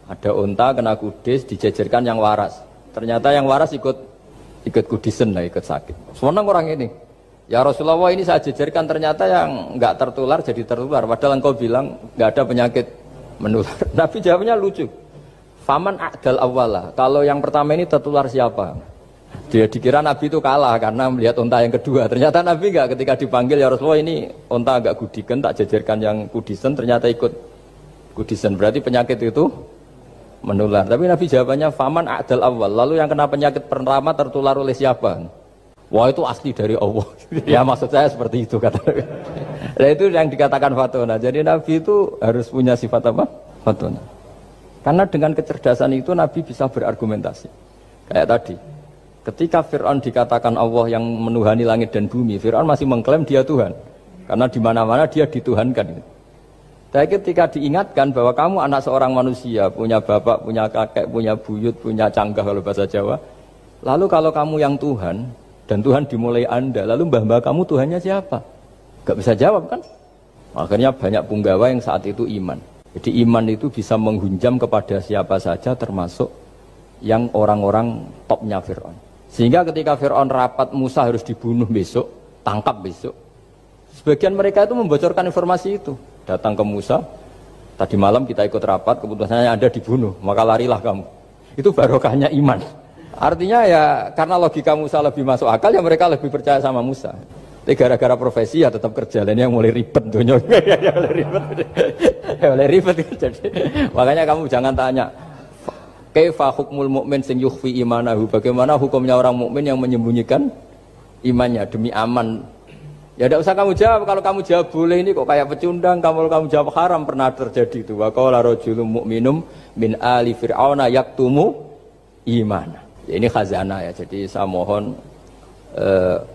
Ada unta kena kudis dijejerkan yang waras. Ternyata yang waras ikut kudisen lah, ikut sakit. Senang orang ini. Ya Rasulullah ini saya jejerkan, ternyata yang enggak tertular jadi tertular. Padahal engkau bilang enggak ada penyakit menular. Nabi jawabnya lucu. Faman a'dal awwala. Kalau yang pertama ini tertular siapa? Dia dikira Nabi itu kalah karena melihat unta yang kedua. Ternyata Nabi enggak, ketika dipanggil ya Rasulullah ini unta agak gudikan, tak jejerkan yang kudisen, ternyata ikut kudisen. Berarti penyakit itu menular. Tapi Nabi jawabannya faman a'dal awal. Lalu yang kena penyakit pertama tertular oleh siapa? Wah itu asli dari Allah. Ya maksud saya seperti itu kata. Nah itu yang dikatakan fatona. Jadi Nabi itu harus punya sifat apa? Fatona. Karena dengan kecerdasan itu Nabi bisa berargumentasi. Kayak tadi. Ketika Fir'aun dikatakan Allah yang menuhani langit dan bumi, Fir'aun masih mengklaim dia Tuhan. Karena di mana-mana dia dituhankan. Tapi ketika diingatkan bahwa kamu anak seorang manusia, punya bapak, punya kakek, punya buyut, punya canggah kalau bahasa Jawa. Lalu kalau kamu yang Tuhan, dan Tuhan dimulai Anda, lalu mbah-mbah kamu Tuhannya siapa? Gak bisa jawab kan? Akhirnya banyak punggawa yang saat itu iman. Jadi iman itu bisa menghunjam kepada siapa saja termasuk yang orang-orang topnya Fir'aun. Sehingga ketika Fir'aun rapat Musa harus dibunuh besok, tangkap besok. Sebagian mereka itu membocorkan informasi itu. Datang ke Musa, tadi malam kita ikut rapat, keputusannya Anda dibunuh, maka larilah kamu. Itu barokahnya iman. Artinya ya karena logika Musa lebih masuk akal, ya mereka lebih percaya sama Musa. Tapi gara-gara profesi ya tetap kerja, dan yang mulai ribet dunia. mulai ribet. Jadi makanya kamu jangan tanya kaifa hukmul mukmin sing yukhfi imanahu, bagaimana hukumnya orang mukmin yang menyembunyikan imannya demi aman. Ya tidak usah kamu jawab. Kalau kamu jawab boleh ini kok kayak pecundang. Kalau kamu jawab haram, pernah terjadi itu. Wa qala rajulun mu'minum min ali fir'auna yaktumu imana. Ya, ini khazanah ya. Jadi saya mohon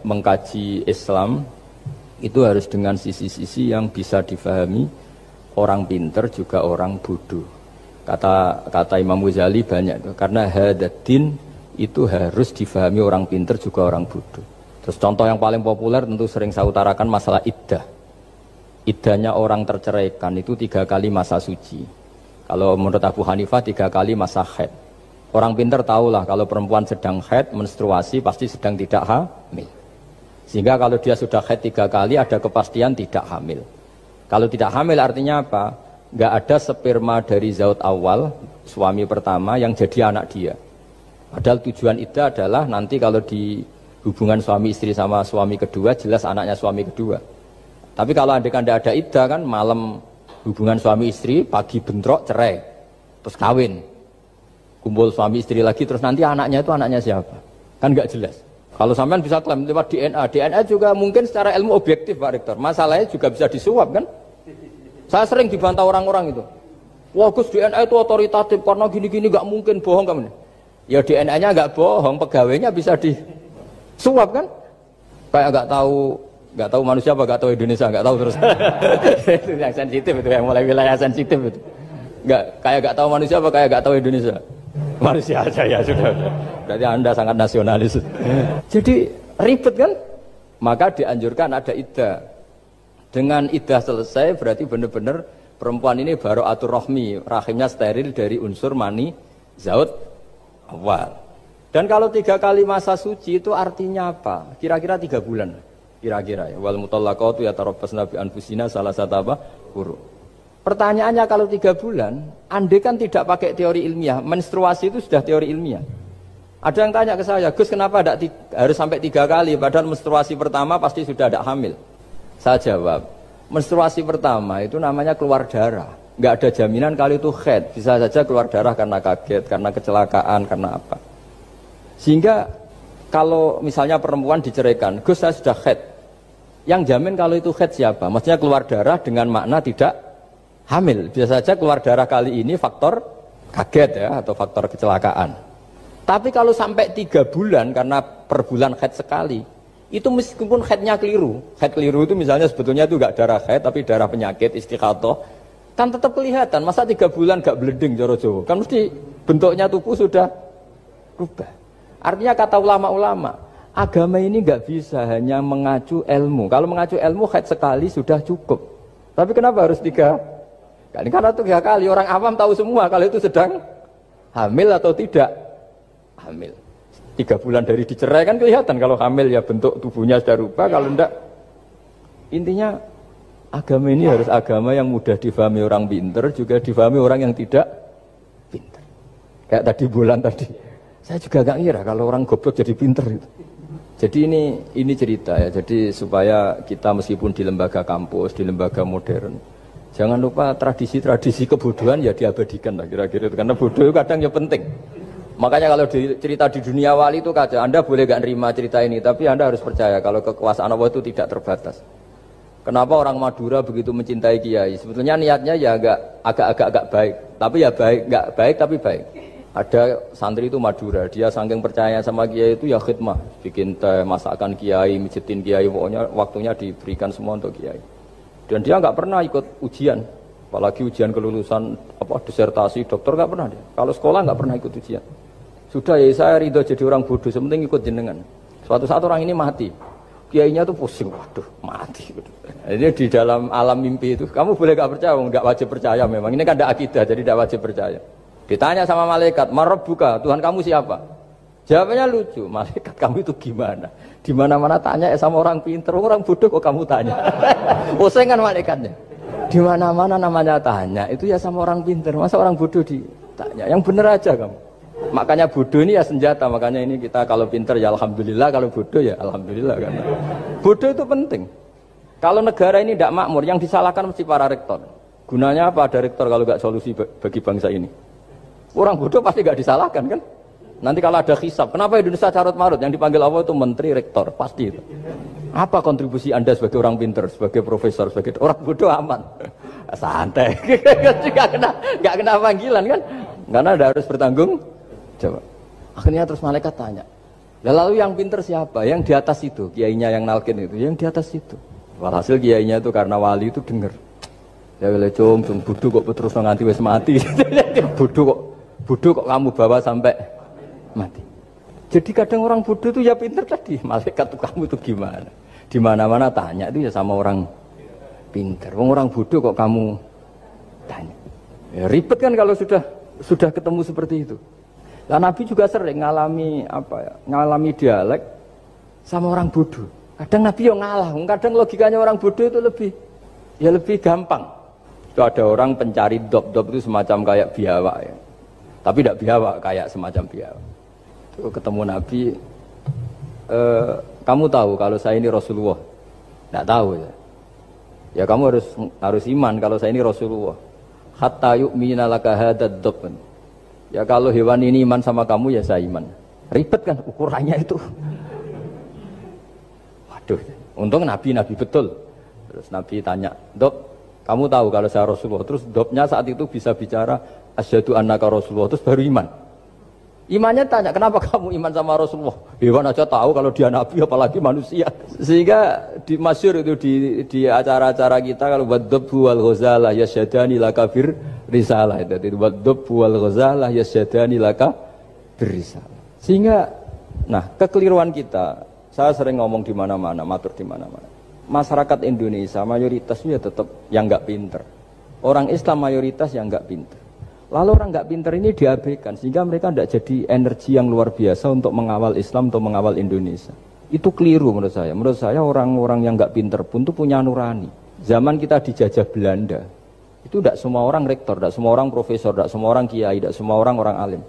mengkaji Islam itu harus dengan sisi-sisi yang bisa difahami orang pinter juga orang bodoh. Kata Imam Ghazali banyak itu, karena hadatin itu harus difahami orang pinter juga orang bodoh. Terus contoh yang paling populer tentu sering saya utarakan masalah iddah. Iddahnya orang terceraikan itu 3 kali masa suci. Kalau menurut Abu Hanifah 3 kali masa haid. Orang pinter tahulah kalau perempuan sedang haid, menstruasi pasti sedang tidak hamil. Sehingga kalau dia sudah haid 3 kali ada kepastian tidak hamil. Kalau tidak hamil artinya apa? Nggak ada sperma dari zaut awal, suami pertama yang jadi anak dia. Padahal tujuan iddah adalah nanti kalau di hubungan suami istri sama suami kedua jelas anaknya suami kedua. Tapi kalau andaikan tidak ada iddah kan malam hubungan suami istri, pagi bentrok cerai, terus kawin, kumpul suami istri lagi, terus nanti anaknya itu anaknya siapa? Kan nggak jelas. Kalau sampean bisa klaim lewat DNA, DNA juga mungkin secara ilmu objektif Pak Rektor. Masalahnya juga bisa disuap kan? Saya sering dibantah orang-orang itu. Wah Gus DNA itu otoritatif karena gini-gini nggak mungkin bohong kamu. Ya DNA-nya nggak bohong, pegawainya bisa disuap kan? Kayak nggak tahu manusia apa nggak tahu Indonesia nggak tahu terus. Itu yang sensitif itu, yang mulai wilayah sensitif itu. Nggak tahu manusia apa kayak nggak tahu Indonesia. Manusia aja ya sudah. Berarti Anda sangat nasionalis. Jadi ribet kan? Maka dianjurkan ada iddah. Dengan iddah selesai berarti benar-benar perempuan ini baru atur rohmi, rahimnya steril dari unsur mani zaut awal. Dan kalau 3 kali masa suci itu artinya apa? Kira-kira 3 bulan. Kira-kira ya. Wal mutallaqatu yatarabbasna bi anfusina salah satu apa? Huru. Pertanyaannya kalau 3 bulan, andai kan tidak pakai teori ilmiah, menstruasi itu sudah teori ilmiah. Ada yang tanya ke saya, Gus kenapa harus sampai 3 kali, padahal menstruasi pertama pasti sudah ada hamil. Saya jawab, menstruasi pertama itu namanya keluar darah. Nggak ada jaminan kali itu haid, bisa saja keluar darah karena kaget, karena kecelakaan, karena apa. Sehingga kalau misalnya perempuan diceraikan, Gus saya sudah haid. Yang jamin kalau itu haid siapa? Maksudnya keluar darah dengan makna tidak hamil. Bisa saja keluar darah kali ini faktor kaget ya, atau faktor kecelakaan. Tapi kalau sampai 3 bulan karena per bulan haid sekali, itu meskipun haidnya keliru. Haid keliru itu misalnya sebetulnya itu enggak darah haid tapi darah penyakit istighathah, kan tetap kelihatan. Masa 3 bulan enggak bleeding cara Jawa? Kan mesti bentuknya tubuh sudah rubah. Artinya kata ulama-ulama, agama ini enggak bisa hanya mengacu ilmu. Kalau mengacu ilmu haid sekali sudah cukup. Tapi kenapa harus 3 kali? Karena 3 kali orang awam tahu semua kalau itu sedang hamil atau tidak hamil. 3 bulan dari dicerai kan kelihatan kalau hamil ya bentuk tubuhnya sudah rubah, kalau enggak. Intinya agama ini harus agama yang mudah difahami orang pinter, juga difahami orang yang tidak pinter. Kayak tadi bulan tadi, saya juga gak ngira kalau orang goblok jadi pinter itu. Jadi ini cerita ya, jadi supaya kita meskipun di lembaga kampus, di lembaga modern, jangan lupa tradisi-tradisi kebodohan ya diabadikan lah kira-kira itu, karena bodoh itu kadang ya penting. Makanya kalau cerita di dunia wali itu kaca, Anda boleh gak nerima cerita ini, tapi Anda harus percaya kalau kekuasaan Allah itu tidak terbatas. Kenapa orang Madura begitu mencintai kiai? Sebetulnya niatnya ya agak baik, tapi ya nggak baik tapi baik. Ada santri itu Madura, dia saking percaya sama kiai itu ya khidmah, bikin teh, masakan kiai, mijitin kiai, pokoknya waktunya diberikan semua untuk kiai. Dan dia nggak pernah ikut ujian, apalagi ujian kelulusan disertasi dokter nggak pernah dia. Kalau sekolah nggak pernah ikut ujian. Sudah ya saya ridho jadi orang bodoh, sementing ikut jenengan. Suatu saat orang ini mati, kiainya tuh pusing, waduh mati. Ini di dalam alam mimpi itu, kamu boleh gak percaya, nggak wajib percaya memang. Ini kan ada akidah, jadi tidak wajib percaya. Ditanya sama malaikat, Marabbuka, Tuhan kamu siapa? Jawabannya lucu, malaikat kamu itu gimana? Di mana-mana tanya sama orang pinter, orang bodoh kok kamu tanya? Pusing kan malaikatnya. Di mana-mana namanya tanya, itu ya sama orang pinter, masa orang bodoh ditanya? Yang bener aja kamu. Makanya bodoh ini ya senjata, makanya ini kita kalau pinter ya alhamdulillah, kalau bodoh ya alhamdulillah. Karena bodoh itu penting. Kalau negara ini tidak makmur, yang disalahkan mesti para rektor. Gunanya apa ada rektor kalau nggak solusi bagi bangsa ini? Orang bodoh pasti nggak disalahkan kan? Nanti kalau ada hisab, kenapa Indonesia carut marut? Yang dipanggil Allah itu menteri, rektor, pasti itu. Apa kontribusi Anda sebagai orang pinter, sebagai profesor, sebagai orang bodoh aman? Santai, nggak kena panggilan kan? Karena Anda harus bertanggung jawab. Akhirnya terus malaikat tanya, lalu yang pinter siapa? Yang di atas itu, kiainya yang nalkin itu, yang di atas itu. Walhasil kiainya itu karena wali itu denger. Ya wele cung bodoh kok terus nganti wis mati. bodoh kok kamu bawa sampai mati. Jadi kadang orang bodoh itu ya pinter tadi. Malaikat tuh kamu tuh gimana? Di mana-mana tanya itu ya sama orang pinter. Orang bodoh kok kamu tanya. Ya, ribet kan kalau sudah ketemu seperti itu. Nah, Nabi juga sering ngalami dialek sama orang bodoh. Kadang Nabi yang ngalah, kadang logikanya orang bodoh itu lebih gampang. Itu ada orang pencari dop itu semacam kayak biawak ya. Tapi tidak biawak, kayak semacam biawak. Itu ketemu Nabi, kamu tahu kalau saya ini Rasulullah? Tidak tahu ya. Ya kamu harus iman kalau saya ini Rasulullah. Hatta yu'mina laka hadad dop. Ya kalau hewan ini iman sama kamu ya saya iman. Ribet kan ukurannya itu. Waduh, untung Nabi betul. Terus Nabi tanya, Dop, kamu tahu kalau saya Rasulullah? Terus Dopnya saat itu bisa bicara, asyhadu annaka Rasulullah, terus baru iman. Imannya tanya, kenapa kamu iman sama Rasulullah? Hewan aja tahu kalau dia Nabi, apalagi manusia. Sehingga di masyhur itu di acara-acara kita, kalau waddobu wal ghazalah yasyadani laka bir risalah. Itu waddobu wal ghazalah yasyadani laka bir risalah. Sehingga, nah kekeliruan kita, saya sering ngomong di mana-mana, matur di mana-mana. Masyarakat Indonesia mayoritasnya tetap yang nggak pinter. Orang Islam mayoritas yang nggak pinter. Lalu orang nggak pinter ini diabaikan sehingga mereka tidak jadi energi yang luar biasa untuk mengawal Islam atau mengawal Indonesia. Itu keliru menurut saya. Menurut saya orang-orang yang nggak pinter pun itu punya nurani. Zaman kita dijajah Belanda, itu tidak semua orang rektor, tidak semua orang profesor, tidak semua orang kiai, tidak semua orang alim.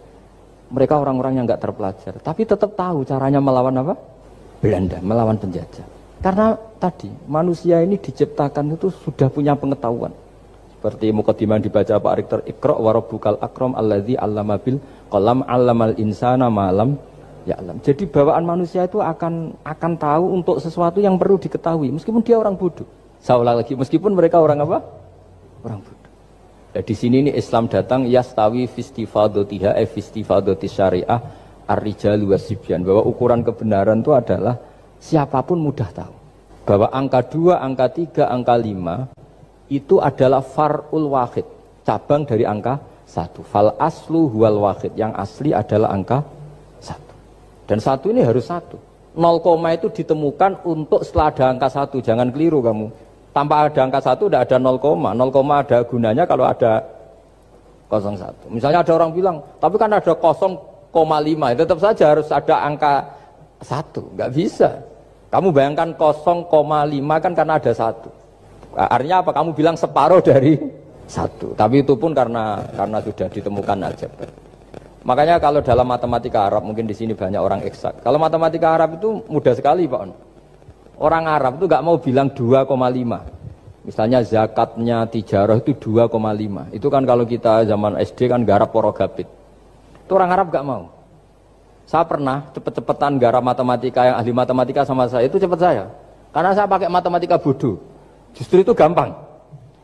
Mereka orang-orang yang nggak terpelajar, tapi tetap tahu caranya melawan apa? Belanda, melawan penjajah. Karena tadi manusia ini diciptakan itu sudah punya pengetahuan. Seperti mukadimah dibaca Pak Rektor, Iqra wa rabbukal akram alladzi 'allama bil qalam 'allamal insana ma lam ya'lam. Jadi bawaan manusia itu akan tahu untuk sesuatu yang perlu diketahui meskipun dia orang bodoh. Saya ulang lagi, meskipun mereka orang apa? Orang bodoh. Ya, di sini ini Islam datang yastawi fistifadatiha fistifadati syariah ar-rijalu wasibyan, bahwa ukuran kebenaran itu adalah siapapun mudah tahu. Bahwa angka 2, angka 3, angka 5 itu adalah far'ul wahid, cabang dari angka 1. Fal aslu huwal wahid, yang asli adalah angka 1. Dan 1 ini harus 1. 0, itu ditemukan untuk setelah ada angka 1. Jangan keliru kamu. Tanpa ada angka 1 tidak ada 0, 0, ada gunanya kalau ada 01. Misalnya ada orang bilang, tapi kan ada 0,5, tetap saja harus ada angka 1. Nggak bisa. Kamu bayangkan 0,5 kan karena ada 1. Artinya apa? Kamu bilang separuh dari 1. Tapi itu pun karena sudah ditemukan aljabar. Makanya kalau dalam matematika Arab, mungkin di sini banyak orang eksak. Kalau matematika Arab itu mudah sekali, Pak. Orang Arab itu nggak mau bilang 2,5. Misalnya zakatnya tijarah itu 2,5. Itu kan kalau kita zaman SD kan garap porogapit. Itu orang Arab nggak mau. Saya pernah cepet-cepetan garap matematika, yang ahli matematika sama saya, itu cepet saya. Karena saya pakai matematika bodoh. Justru itu gampang.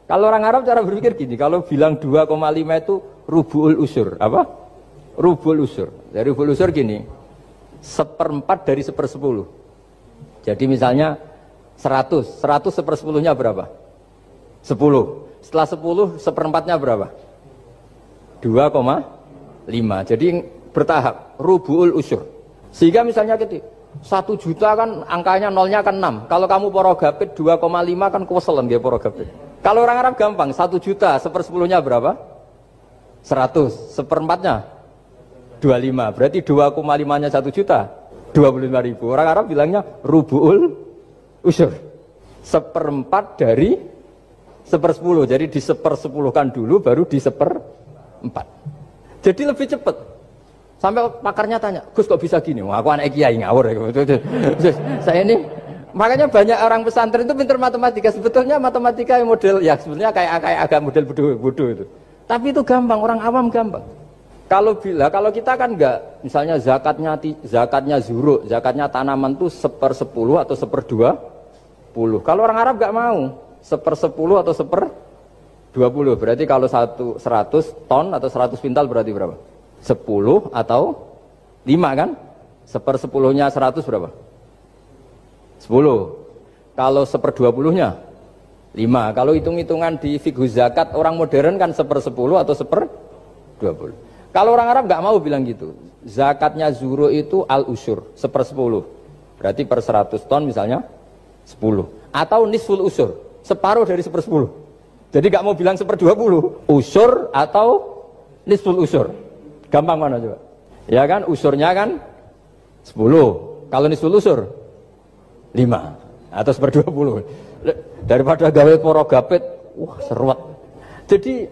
Kalau orang Arab cara berpikir gini, kalau bilang 2,5 itu rubu'ul usur. Apa? Rubu'ul usur. Dari rubu'ul usur gini, 1/4 dari 1/10. Jadi misalnya 100 1/10-nya berapa? 10. Setelah 10, 1/4-nya berapa? 2,5. Jadi bertahap, rubu'ul usur. Sehingga misalnya gitu, 1 juta kan angkanya nolnya kan 6. Kalau kamu porogapit 2,5 kan kuweselen dia porogapit. Kalau orang Arab gampang, 1 juta 1/10-nya berapa? 100. 1/4-nya 25. Berarti 2,5-nya 1 juta 25.000. Orang Arab bilangnya rubu'ul usur. 1/4 dari 1/10. Jadi di 1/10-kan dulu baru di 1/4. Jadi lebih cepat. Sampai pakarnya tanya, Gus kok bisa gini? Wah, aku anak kiai ngawur ya. Saya ini, makanya banyak orang pesantren itu pintar matematika. Sebetulnya matematika yang model, ya sebenarnya kayak agak model bodoh itu. Tapi itu gampang, orang awam gampang. Kalau kita kan enggak, misalnya zakatnya zuruk, zakatnya tanaman itu 1/10 atau 1/20. Kalau orang Arab enggak mau 1/10 atau 1/20. Berarti kalau 100 ton atau 100 pintal berarti berapa? 10 atau 5 kan? 1/10-nya 100 berapa? 10. Kalau 1/20-nya 5. Kalau hitung-hitungan di fikih zakat orang modern kan 1/10 atau 1/20. Kalau orang Arab nggak mau bilang gitu. Zakatnya zuru itu al-usyur 1/10. Berarti per 100 ton misalnya 10. Atau nisful usyur, separuh dari 1/10. Jadi nggak mau bilang 1/20, usyur atau nisful usyur. Gampang mana coba? Ya kan, usyurnya kan 10. Kalau nisful usyur 5 atau 1/20. Daripada gawe poro gapit, wah seruat. Jadi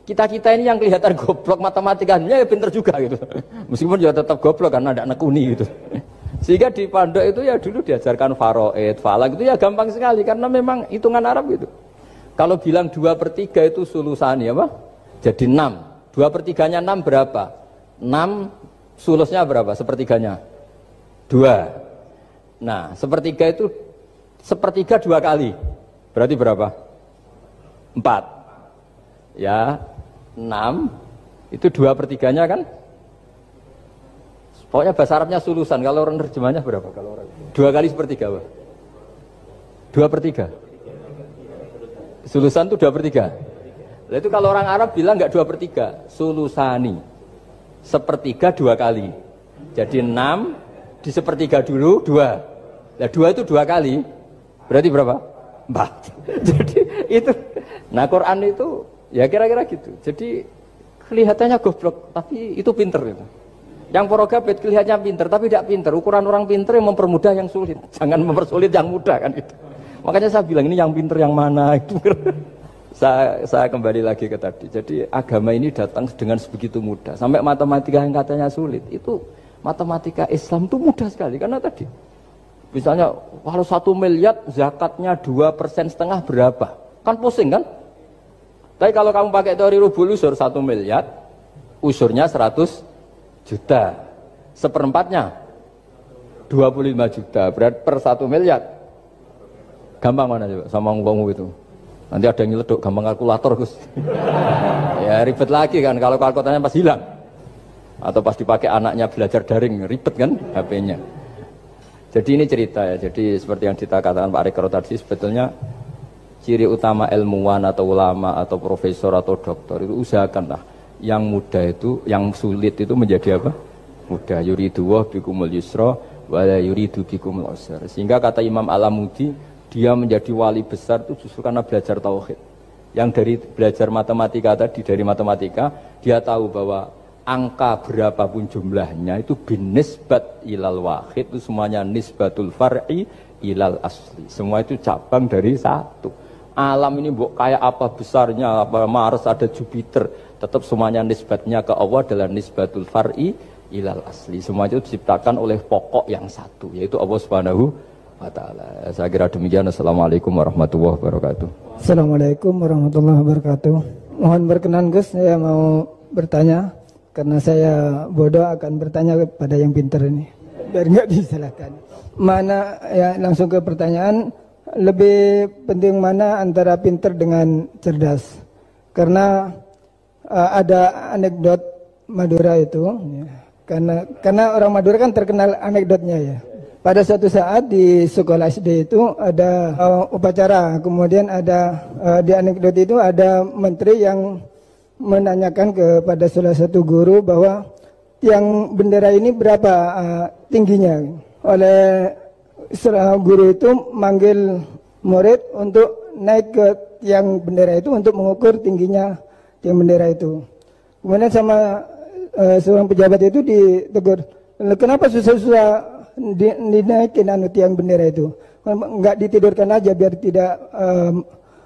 kita ini yang kelihatan goblok matematikanya ya pinter juga gitu. Meskipun ya tetap goblok karena ada nekuni gitu. Sehingga di pondok itu ya dulu diajarkan faraid, falak itu ya gampang sekali karena memang hitungan Arab gitu. Kalau bilang 2/3 itu sulusani apa? Jadi 6. 2/3-nya 6 berapa? 6 sulusnya berapa? Sepertiganya 2. Nah, sepertiga itu sepertiga 2 kali. Berarti berapa? 4. Ya, 6 itu 2/3-nya kan? Pokoknya bahasa Arabnya sulusan. Kalau orang terjemahnya berapa? Kalau orang 2 kali sepertiga apa? 2/3. Sulusan itu 2/3. Nah, itu kalau orang Arab bilang nggak 2/3, sulusani. Sepertiga 2 kali. Jadi 6 di sepertiga dulu 2. Nah 2 itu 2 kali. Berarti berapa? 4. Jadi itu. Nah Quran itu ya kira-kira gitu. Jadi kelihatannya goblok, tapi itu pinter itu. Yang porogabit kelihatannya pinter, tapi tidak pinter. Ukuran orang pinter yang mempermudah yang sulit. Jangan mempersulit yang mudah kan itu. Makanya saya bilang ini yang pinter yang mana itu. Saya kembali lagi ke tadi. Jadi agama ini datang dengan sebegitu mudah. Sampai matematika yang katanya sulit itu matematika Islam itu mudah sekali karena tadi. Misalnya kalau 1 miliar zakatnya 2,5% berapa? Kan pusing kan? Tapi kalau kamu pakai teori rubul usur 1 miliar, usurnya 100 juta. Seperempatnya 25 juta. Berarti per 1 miliar. Gampang mana coba sama ngomong itu. Nanti ada yang nyeleduk gampang kalkulator Gus. Ya ribet lagi kan kalau kalkulatornya pas hilang. Atau pas dipakai anaknya belajar daring ribet kan HP-nya. Jadi ini cerita ya. Jadi seperti yang dikatakan Pak Rekro tadi sebetulnya ciri utama ilmuwan atau ulama atau profesor atau doktor itu usahakanlah yang mudah itu, yang sulit itu menjadi apa? Mudah. Yuridu wa bikumul yusra wa la yuridu bikumul usra. Sehingga kata Imam Alamudi, dia menjadi wali besar itu justru karena belajar tauhid. Yang dari belajar matematika tadi, dari matematika dia tahu bahwa angka berapapun jumlahnya itu binisbat ilal wahid itu semuanya nisbatul far'i ilal asli. Semua itu cabang dari satu. Alam ini kayak apa besarnya, apa Mars ada Jupiter, tetap semuanya nisbatnya ke Allah adalah nisbatul far'i ilal asli. Semua itu diciptakan oleh pokok yang satu, yaitu Allah Subhanahu wa ta'ala. Saya kira demikian. Assalamualaikum warahmatullahi wabarakatuh. Assalamualaikum warahmatullahi wabarakatuh. Mohon berkenan Gus, saya mau bertanya. Karena saya bodoh akan bertanya kepada yang pintar ini, biar nggak disalahkan. Mana ya langsung ke pertanyaan, lebih penting mana antara pintar dengan cerdas? Karena ada anekdot Madura itu, ya, karena orang Madura kan terkenal anekdotnya ya. Pada suatu saat di sekolah SD itu ada upacara, kemudian ada di anekdot itu ada menteri yang menanyakan kepada salah satu guru bahwa tiang bendera ini berapa tingginya. Oleh guru itu manggil murid untuk naik ke tiang bendera itu untuk mengukur tingginya tiang bendera itu. Kemudian sama seorang pejabat itu ditegur, kenapa susah-susah dinaikin tiang bendera itu? Enggak ditidurkan aja biar tidak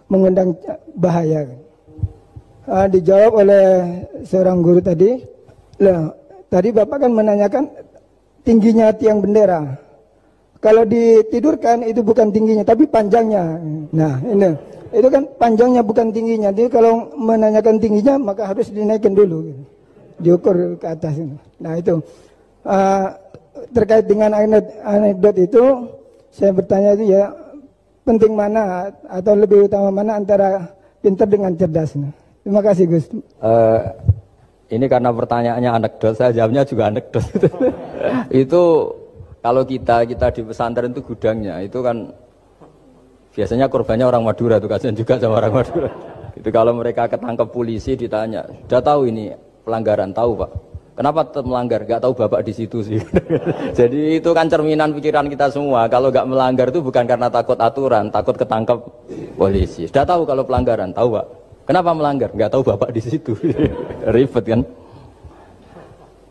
mengundang bahaya. Dijawab oleh seorang guru tadi, lah tadi Bapak kan menanyakan tingginya tiang bendera. Kalau ditidurkan itu bukan tingginya tapi panjangnya. Nah ini itu kan panjangnya bukan tingginya. Jadi kalau menanyakan tingginya maka harus dinaikkan dulu, gitu. Diukur ke atas. Nah itu terkait dengan anekdot itu saya bertanya itu ya penting mana atau lebih utama mana antara pintar dengan cerdas. Terima kasih Gus. Ini karena pertanyaannya anekdot, saya jawabnya juga anekdot. Itu kalau kita di pesantren itu gudangnya, itu kan Biasanya korbannya orang Madura tuh, kasihan juga sama orang Madura. Itu kalau mereka ketangkep polisi ditanya, sudah tahu ini pelanggaran, tahu Pak? Kenapa tetap melanggar? Gak tahu Bapak di situ sih. Jadi itu kan cerminan pikiran kita semua. Kalau gak melanggar itu bukan karena takut aturan, takut ketangkep polisi. Sudah tahu kalau pelanggaran, tahu Pak? Kenapa melanggar? Gak tahu Bapak di situ. Ribet kan?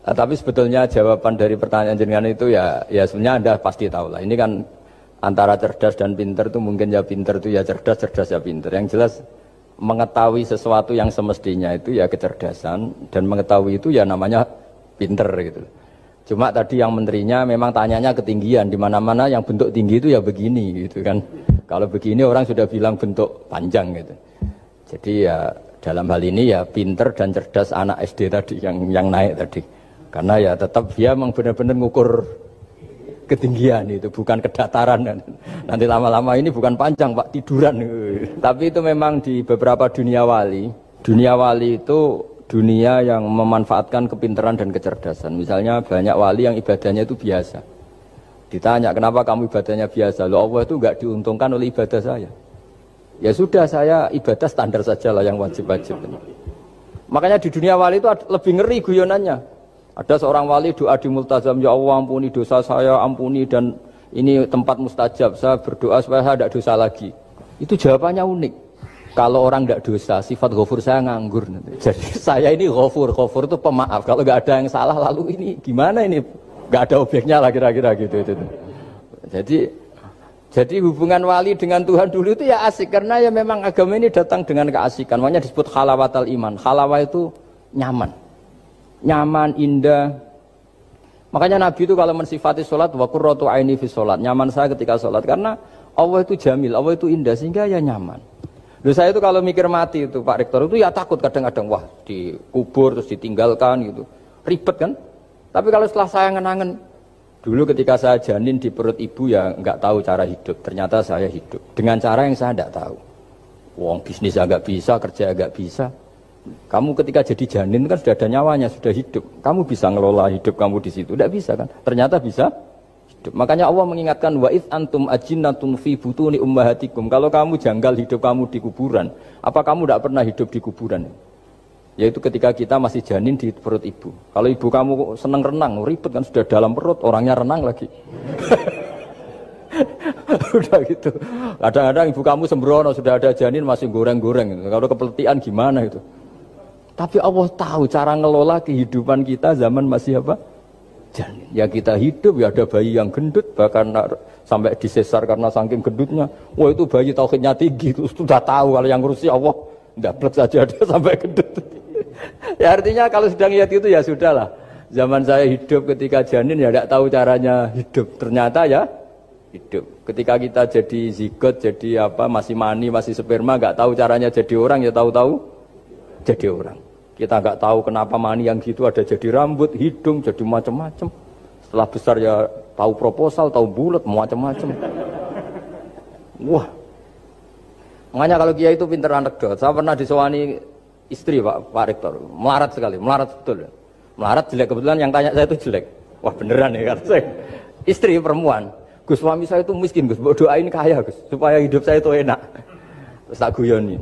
Nah, tapi sebetulnya jawaban dari pertanyaan jenengan itu ya sebenarnya Anda pasti tahu lah. Ini kan antara cerdas dan pinter itu mungkin ya pinter itu ya cerdas, cerdas ya pinter. Yang jelas mengetahui sesuatu yang semestinya itu ya kecerdasan, dan mengetahui itu ya namanya pinter gitu. Cuma tadi yang menterinya memang tanyanya ketinggian, di mana-mana yang bentuk tinggi itu ya begini gitu kan. Kalau begini orang sudah bilang bentuk panjang gitu. Jadi ya dalam hal ini ya pinter dan cerdas anak SD tadi yang naik tadi. Karena ya tetap dia memang benar-benar ngukur ketinggian itu, bukan kedataran. Nanti lama-lama ini bukan panjang Pak, tiduran. Tapi itu memang di beberapa dunia wali itu dunia yang memanfaatkan kepintaran dan kecerdasan. Misalnya banyak wali yang ibadahnya itu biasa. Ditanya, kenapa kamu ibadahnya biasa? Loh, Allah itu enggak diuntungkan oleh ibadah saya. Ya sudah, saya ibadah standar saja lah yang wajib-wajib. Makanya di dunia wali itu lebih ngeri guyonannya. Ada seorang wali doa di multazam, ya Allah ampuni dosa saya, ampuni, dan ini tempat mustajab, saya berdoa supaya saya tidak dosa lagi. Itu jawabannya unik. Kalau orang tidak dosa, sifat ghafur saya nganggur. Jadi saya ini ghafur itu pemaaf. Kalau nggak ada yang salah, lalu ini gimana ini? Nggak ada objeknya lah kira-kira gitu. Jadi hubungan wali dengan Tuhan dulu itu ya asik, karena ya memang agama ini datang dengan keasikan. Makanya disebut halawatal iman. Halawah itu nyaman, indah. Makanya Nabi itu kalau mensifati sholat, wa qurratu aini fi sholat, nyaman saya ketika sholat, karena Allah itu jamil, Allah itu indah, sehingga ya nyaman. Loh, saya itu kalau mikir mati itu Pak Rektor itu ya takut kadang-kadang, wah dikubur terus ditinggalkan gitu, ribet kan. Tapi kalau setelah saya ngenangen, dulu ketika saya janin di perut ibu ya nggak tahu cara hidup, ternyata saya hidup dengan cara yang saya nggak tahu. Wong bisnis agak bisa, kerja agak bisa. Kamu ketika jadi janin kan sudah ada nyawanya, sudah hidup. Kamu bisa ngelola hidup kamu di situ? Tidak bisa kan? Ternyata bisa hidup. Makanya Allah mengingatkan wa id antum ajinnatun fi butuni ummahatikum. Kalau kamu janggal hidup kamu di kuburan, apa kamu tidak pernah hidup di kuburan? Yaitu ketika kita masih janin di perut ibu. Kalau ibu kamu senang renang, ribet kan, sudah dalam perut, orangnya renang lagi. Udah gitu. Kadang-kadang ibu kamu sembrono, sudah ada janin masih goreng-goreng. Kalau kepeletian gimana itu? Tapi Allah tahu cara ngelola kehidupan kita zaman masih apa? Janin. Ya kita hidup, ya ada bayi yang gendut, bahkan sampai disesar karena saking gendutnya. Wah itu bayi tauhidnya tinggi, itu sudah tahu kalau yang ngurusi Allah. Dapat saja ada sampai gendut. Ya artinya kalau sedang lihat itu ya sudahlah. Zaman saya hidup ketika janin ya tidak tahu caranya hidup. Ternyata ya hidup. Ketika kita jadi zigot, jadi apa, masih mani, masih sperma, nggak tahu caranya jadi orang, ya tahu-tahu jadi orang. Kita nggak tahu kenapa mani yang gitu ada jadi rambut, hidung, jadi macam-macam. Setelah besar ya tahu proposal, tahu bulat, macam-macam. Wah. Makanya kalau kiai itu pinter anekdot. Saya pernah disewani istri Pak Rektor, melarat sekali, melarat betul. Melarat jelek, kebetulan yang tanya saya itu jelek. Wah beneran ya kata saya. Istri perempuan. Gus, suami saya itu miskin Gus, doain kaya Gus, supaya hidup saya itu enak. Terus tak guyonin.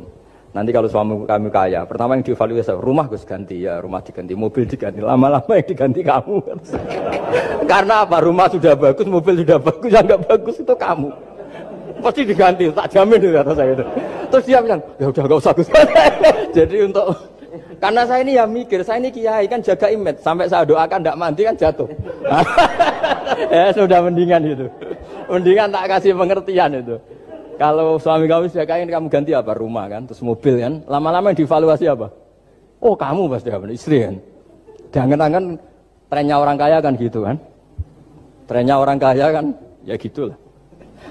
Nanti kalau suami kami kaya, pertama yang dievaluasi, rumah Gus ganti, ya rumah diganti, mobil diganti, lama-lama yang diganti kamu. Karena apa? Rumah sudah bagus, mobil sudah bagus, yang nggak bagus itu kamu. Pasti diganti, tak jamin itu kata saya itu. Terus dia bilang, ya udah nggak usah Gus. Jadi untuk, karena saya ini ya mikir, saya ini kiai kan jaga image, sampai saya doakan tidak mandi kan jatuh. Ya sudah mendingan itu, mendingan tak kasih pengertian itu. Kalau suami kamu sudah kaya, kamu ganti apa? Rumah kan, terus mobil kan. Lama-lama yang dievaluasi apa? Oh kamu pasti apa? Istri kan. Jangan-jangan trennya orang kaya kan gitu kan. Trennya orang kaya kan, ya gitulah.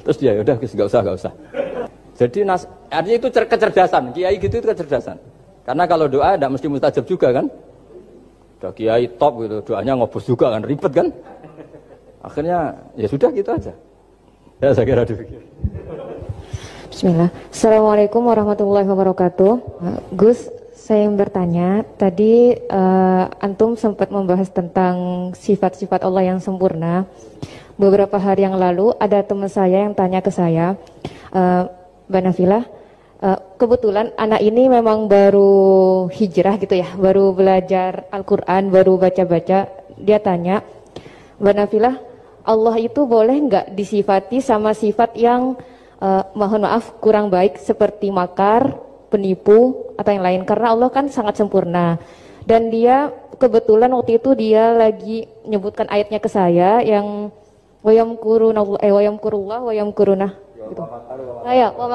Terus dia udah nggak usah. Jadi artinya itu kecerdasan. Kiai gitu itu kecerdasan. Karena kalau doa tidak mesti mustajab juga kan. Udah kiai top gitu, doanya ngobos juga kan, ribet kan. Akhirnya ya sudah gitu aja. Ya saya kira demikian. Bismillah. Assalamualaikum warahmatullahi wabarakatuh. Gus, saya yang bertanya, tadi antum sempat membahas tentang sifat-sifat Allah yang sempurna. Beberapa hari yang lalu ada teman saya yang tanya ke saya, Mbak Nafilah, kebetulan anak ini memang baru hijrah gitu ya, baru belajar Al-Quran, baru baca-baca. Dia tanya, Mbak Nafilah, Allah itu boleh nggak disifati sama sifat yang mohon maaf kurang baik seperti makar, penipu atau yang lain? Karena Allah kan sangat sempurna. Dan dia kebetulan waktu itu dia lagi menyebutkan ayatnya ke saya yang wayamkurullah wayamkuruna gitu. Wa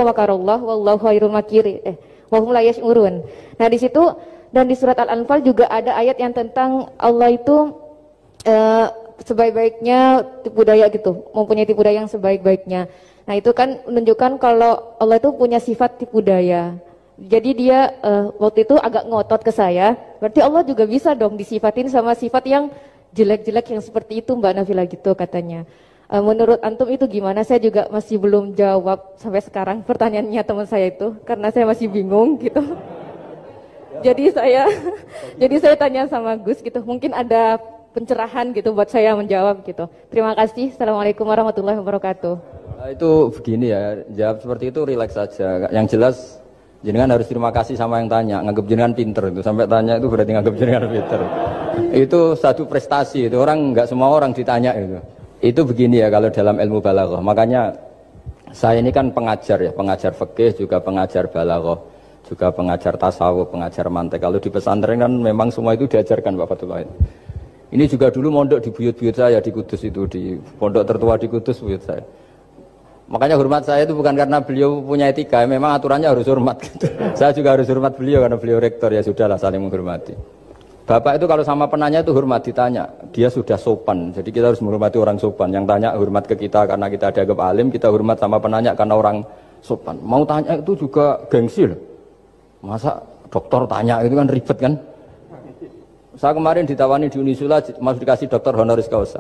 makarullah wallahu khairul makiri. Wa hum la yash'urun. Nah, di situ dan di surat Al-Anfal juga ada ayat yang tentang Allah itu sebaik-baiknya tipu daya gitu, mempunyai tipu daya yang sebaik-baiknya. Nah, itu kan menunjukkan kalau Allah itu punya sifat tipu daya. Jadi dia waktu itu agak ngotot ke saya, berarti Allah juga bisa dong disifatin sama sifat yang jelek-jelek yang seperti itu Mbak Nafilah gitu katanya. Menurut antum itu gimana? Saya juga masih belum jawab sampai sekarang pertanyaannya teman saya itu, karena saya masih bingung gitu. Jadi saya tanya sama Gus gitu, mungkin ada pencerahan gitu buat saya menjawab gitu. Terima kasih. Assalamualaikum warahmatullahi wabarakatuh. Nah, itu begini ya, jawab seperti itu rileks saja. Yang jelas jenengan harus terima kasih sama yang tanya, nganggep jenengan pinter itu. Sampai tanya itu berarti nganggep jenengan pinter. Itu satu prestasi, itu orang nggak semua orang ditanya itu. Itu begini ya kalau dalam ilmu balaghah. Makanya saya ini kan pengajar ya, pengajar fikih juga pengajar balaghah, juga pengajar tasawuf, pengajar mantek. Kalau di pesantren kan memang semua itu diajarkan Pak Fatullah. Ini juga dulu mondok di buyut-buyut saya di Kudus itu, di pondok tertua di Kudus buyut saya. Makanya hormat saya itu bukan karena beliau punya etika, memang aturannya harus hormat gitu. Saya juga harus hormat beliau karena beliau rektor, ya sudahlah saling menghormati. Bapak itu kalau sama penanya itu hormat, ditanya, dia sudah sopan. Jadi kita harus menghormati orang sopan. Yang tanya hormat ke kita karena kita dianggap alim, kita hormat sama penanya karena orang sopan. Mau tanya itu juga gengsi loh. Masa dokter tanya itu kan ribet kan? Saya kemarin ditawani di Unisula, masuk dikasih dokter honoris causa.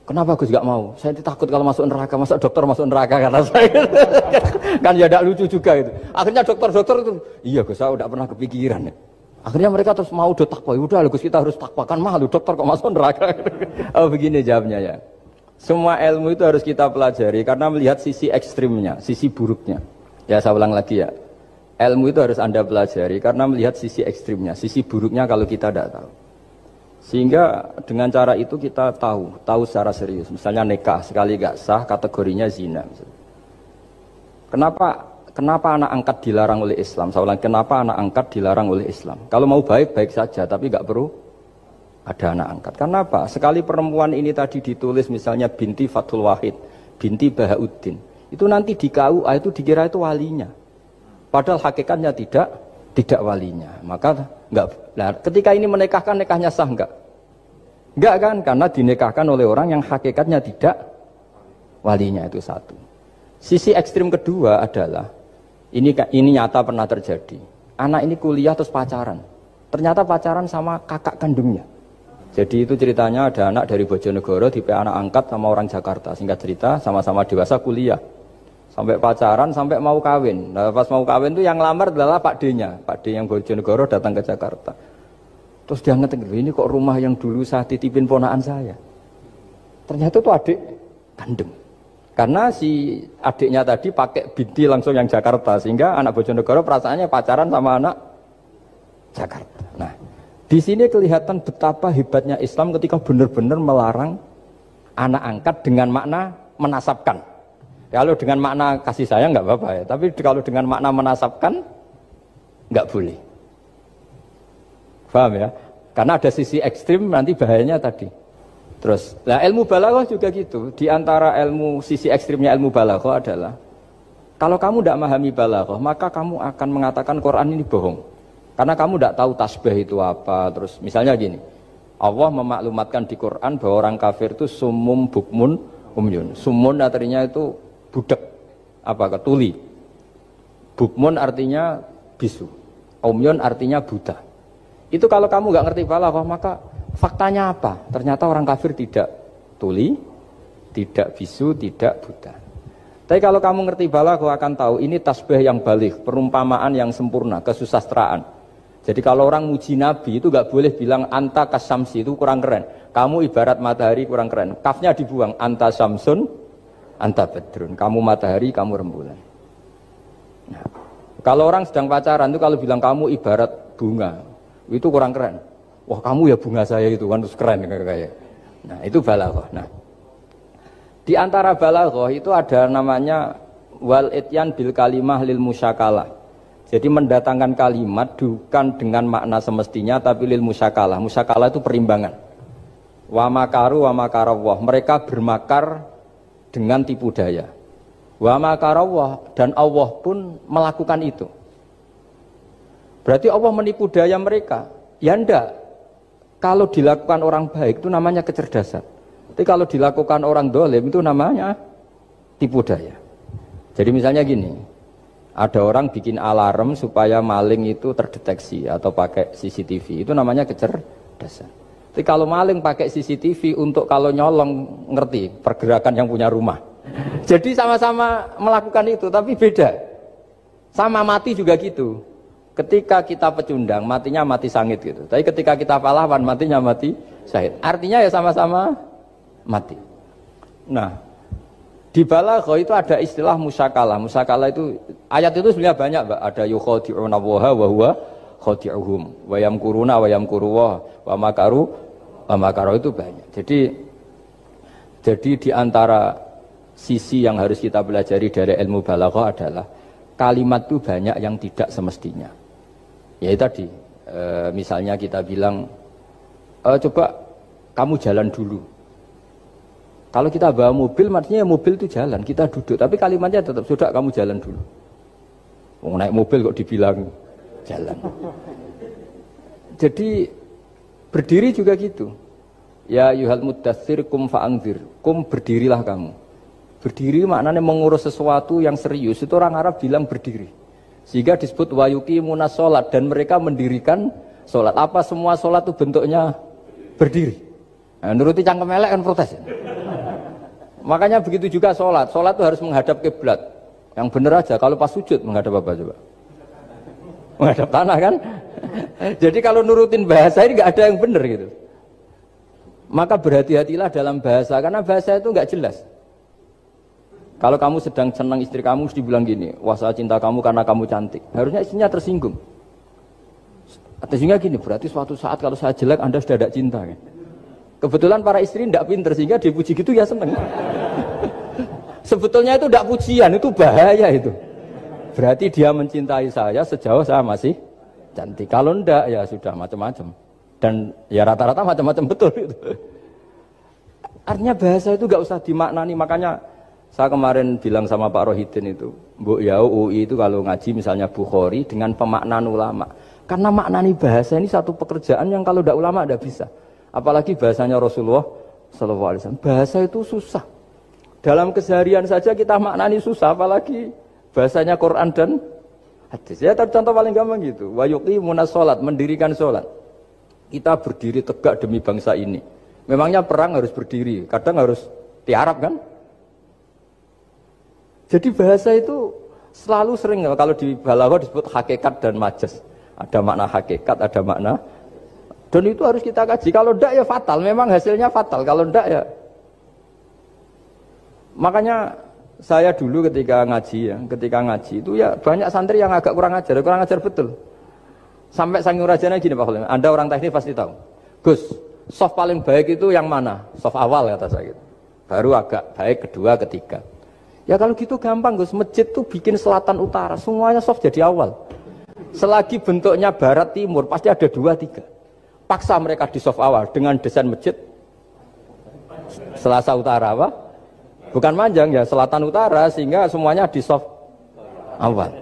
Kenapa Gus gak mau? Saya takut kalau masuk neraka, masa dokter masuk neraka karena saya. Kan ya tidak lucu juga itu. Akhirnya dokter-dokter itu, iya Gus, saya udah pernah kepikiran ya. Akhirnya mereka terus mau udah takwa, udah Gus kita harus takwa, kan malu dokter kok masuk neraka. Oh begini jawabnya ya. Semua ilmu itu harus kita pelajari karena melihat sisi ekstrimnya, sisi buruknya. Ya saya ulang lagi ya. Ilmu itu harus Anda pelajari karena melihat sisi ekstrimnya, sisi buruknya kalau kita tidak tahu. Sehingga dengan cara itu kita tahu secara serius. Misalnya nikah sekali gak sah kategorinya zina. Misalnya. Kenapa anak angkat dilarang oleh Islam? Saya ulang, kenapa anak angkat dilarang oleh Islam? Kalau mau baik saja, tapi gak perlu ada anak angkat. Karena apa? Sekali perempuan ini tadi ditulis misalnya binti Fathul Wahid, binti Bahauddin, itu nanti di KUA itu dikira itu walinya. Padahal hakikatnya tidak walinya. Maka enggak. Nah, ketika ini menikahkan, nikahnya sah enggak? Enggak kan? Karena dinikahkan oleh orang yang hakikatnya tidak walinya, itu satu. Sisi ekstrim kedua adalah ini nyata pernah terjadi. Anak ini kuliah terus pacaran. Ternyata pacaran sama kakak kandungnya. Jadi itu ceritanya ada anak dari Bojonegoro tipe anak angkat sama orang Jakarta. Singkat cerita sama-sama dewasa kuliah. Sampai pacaran, sampai mau kawin. Nah, pas mau kawin itu yang lamar adalah Pak D-nya. Pak D yang Bojonegoro datang ke Jakarta. Terus dia ngetik, ini kok rumah yang dulu saya titipin ponaan saya. Ternyata itu adik kandung. Karena si adiknya tadi pakai binti langsung yang Jakarta. Sehingga anak Bojonegoro perasaannya pacaran sama anak Jakarta. Nah, di sini kelihatan betapa hebatnya Islam ketika benar-benar melarang anak angkat dengan makna menasabkan. Kalau dengan makna kasih sayang nggak apa-apa ya, tapi kalau dengan makna menasabkan nggak boleh. Paham ya? Karena ada sisi ekstrim nanti bahayanya tadi. Terus, nah ilmu balaghah juga gitu. Di antara sisi ekstrimnya ilmu balaghah adalah kalau kamu tidak memahami balaghah, maka kamu akan mengatakan Quran ini bohong. Karena kamu tidak tahu tasbih itu apa. Terus misalnya gini, Allah memaklumatkan di Quran bahwa orang kafir itu sumum bukmun umyun. Sumun artinya itu budak, tuli. Bukmun artinya bisu. Umyun artinya buta. Itu kalau kamu nggak ngerti balaghah, maka faktanya apa? Ternyata orang kafir tidak tuli, tidak bisu, tidak buta. Tapi kalau kamu ngerti balaghah akan tahu ini tasbih yang baligh, perumpamaan yang sempurna, kesusastraan. Jadi kalau orang muji Nabi itu nggak boleh bilang anta kasamsi, itu kurang keren. Kamu ibarat matahari, kurang keren. Kafnya dibuang, anta samsun, anta badrun, kamu matahari, kamu rembulan. Nah, kalau orang sedang pacaran itu kalau bilang kamu ibarat bunga, itu kurang keren. Wah kamu ya bunga saya itu kan, terus keren kayak. Nah itu balaghah. Nah di antara balaghah itu ada namanya wal ityan bil kalimah lil musyakalah. Jadi mendatangkan kalimat bukan dengan makna semestinya tapi lil musyakalah. Musyakalah itu perimbangan. Wa makaru wa makarawah. Mereka bermakar dengan tipu daya. Wa makarawah, dan Allah pun melakukan itu. Berarti Allah menipu daya mereka. Ya enggak. Kalau dilakukan orang baik itu namanya kecerdasan. Tapi kalau dilakukan orang dolim itu namanya tipu daya. Jadi misalnya gini, ada orang bikin alarm supaya maling itu terdeteksi atau pakai CCTV, itu namanya kecerdasan. Tapi kalau maling pakai CCTV untuk kalau nyolong ngerti pergerakan yang punya rumah. Jadi sama-sama melakukan itu, tapi beda. Sama mati juga gitu. Ketika kita pecundang, matinya mati sangit gitu. Tapi ketika kita pahlawan, matinya mati syahid. Artinya ya sama-sama mati. Nah, di balaghah itu ada istilah musyakalah. Musyakalah itu, ayat itu sebenarnya banyak, Mbak. Ada yukhadi'una Allaha wa huwa khadi'uhum. Wa yamkuruna wa yamkuruwah. Wa makaru itu banyak. Jadi di antara sisi yang harus kita pelajari dari ilmu balaghah adalah kalimat itu banyak yang tidak semestinya. Ya tadi, misalnya kita bilang, coba kamu jalan dulu. Kalau kita bawa mobil, maksudnya mobil itu jalan, kita duduk. Tapi kalimatnya tetap, sudah kamu jalan dulu. Mau naik mobil kok dibilang jalan. Jadi berdiri juga gitu. Ya yuhal muddatsir kum fa'angzir. Kum berdirilah kamu. Berdiri maknanya mengurus sesuatu yang serius. Itu orang Arab bilang berdiri. Sehingga disebut wayuki munas sholat. Dan mereka mendirikan sholat. Apa semua sholat itu bentuknya berdiri? Nah, nuruti cangkem elek kan protes. Makanya begitu juga sholat. Sholat itu harus menghadap kiblat. Yang benar aja. Kalau pas sujud menghadap apa coba? Menghadap tanah kan? Jadi kalau nurutin bahasa ini nggak ada yang benar gitu. Maka berhati-hatilah dalam bahasa. Karena bahasa itu nggak jelas. Kalau kamu sedang senang istri kamu, mesti bilang gini, wah saya cinta kamu karena kamu cantik. Harusnya istrinya tersinggung. Tersinggung gini, berarti suatu saat kalau saya jelek, Anda sudah tidak cinta. Kan? Kebetulan para istri tidak pinter, sehingga dipuji gitu ya seneng. Sebetulnya itu tidak pujian, itu bahaya itu. Berarti dia mencintai saya sejauh saya masih cantik. Kalau enggak, ya sudah macam-macam. Dan ya rata-rata macam-macam betul itu. Artinya bahasa itu nggak usah dimaknani, makanya saya kemarin bilang sama Pak Rohidin itu, Mbok ya UI itu kalau ngaji misalnya Bukhari dengan pemaknaan ulama. Karena maknani bahasa ini satu pekerjaan yang kalau tidak ulama tidak bisa. Apalagi bahasanya Rasulullah SAW. Bahasa itu susah. Dalam keseharian saja kita maknani susah, apalagi bahasanya Quran dan hadis. Ya contoh paling gampang gitu. Wa yuqimunas sholat, mendirikan sholat. Kita berdiri tegak demi bangsa ini. Memangnya perang harus berdiri, kadang harus tiarap kan? Jadi bahasa itu selalu sering, kalau di balaghah disebut hakikat dan majas. Ada makna hakikat, ada makna. Dan itu harus kita kaji. Kalau enggak ya fatal, memang hasilnya fatal. Kalau enggak ya. Makanya saya dulu ketika ngaji itu ya banyak santri yang agak kurang ajar betul. Sampai saking rajanya gini Pak Khalim, Anda orang teknik pasti tahu. Gus, soft paling baik itu yang mana? Soft awal kata saya gitu. Baru agak baik kedua, ketiga. Ya kalau gitu gampang Gus, masjid tuh bikin selatan utara, semuanya soft jadi awal. Selagi bentuknya barat timur pasti ada 2, 3. Paksa mereka di soft awal dengan desain masjid selasa utara apa? Bukan panjang ya, selatan utara sehingga semuanya di soft awal.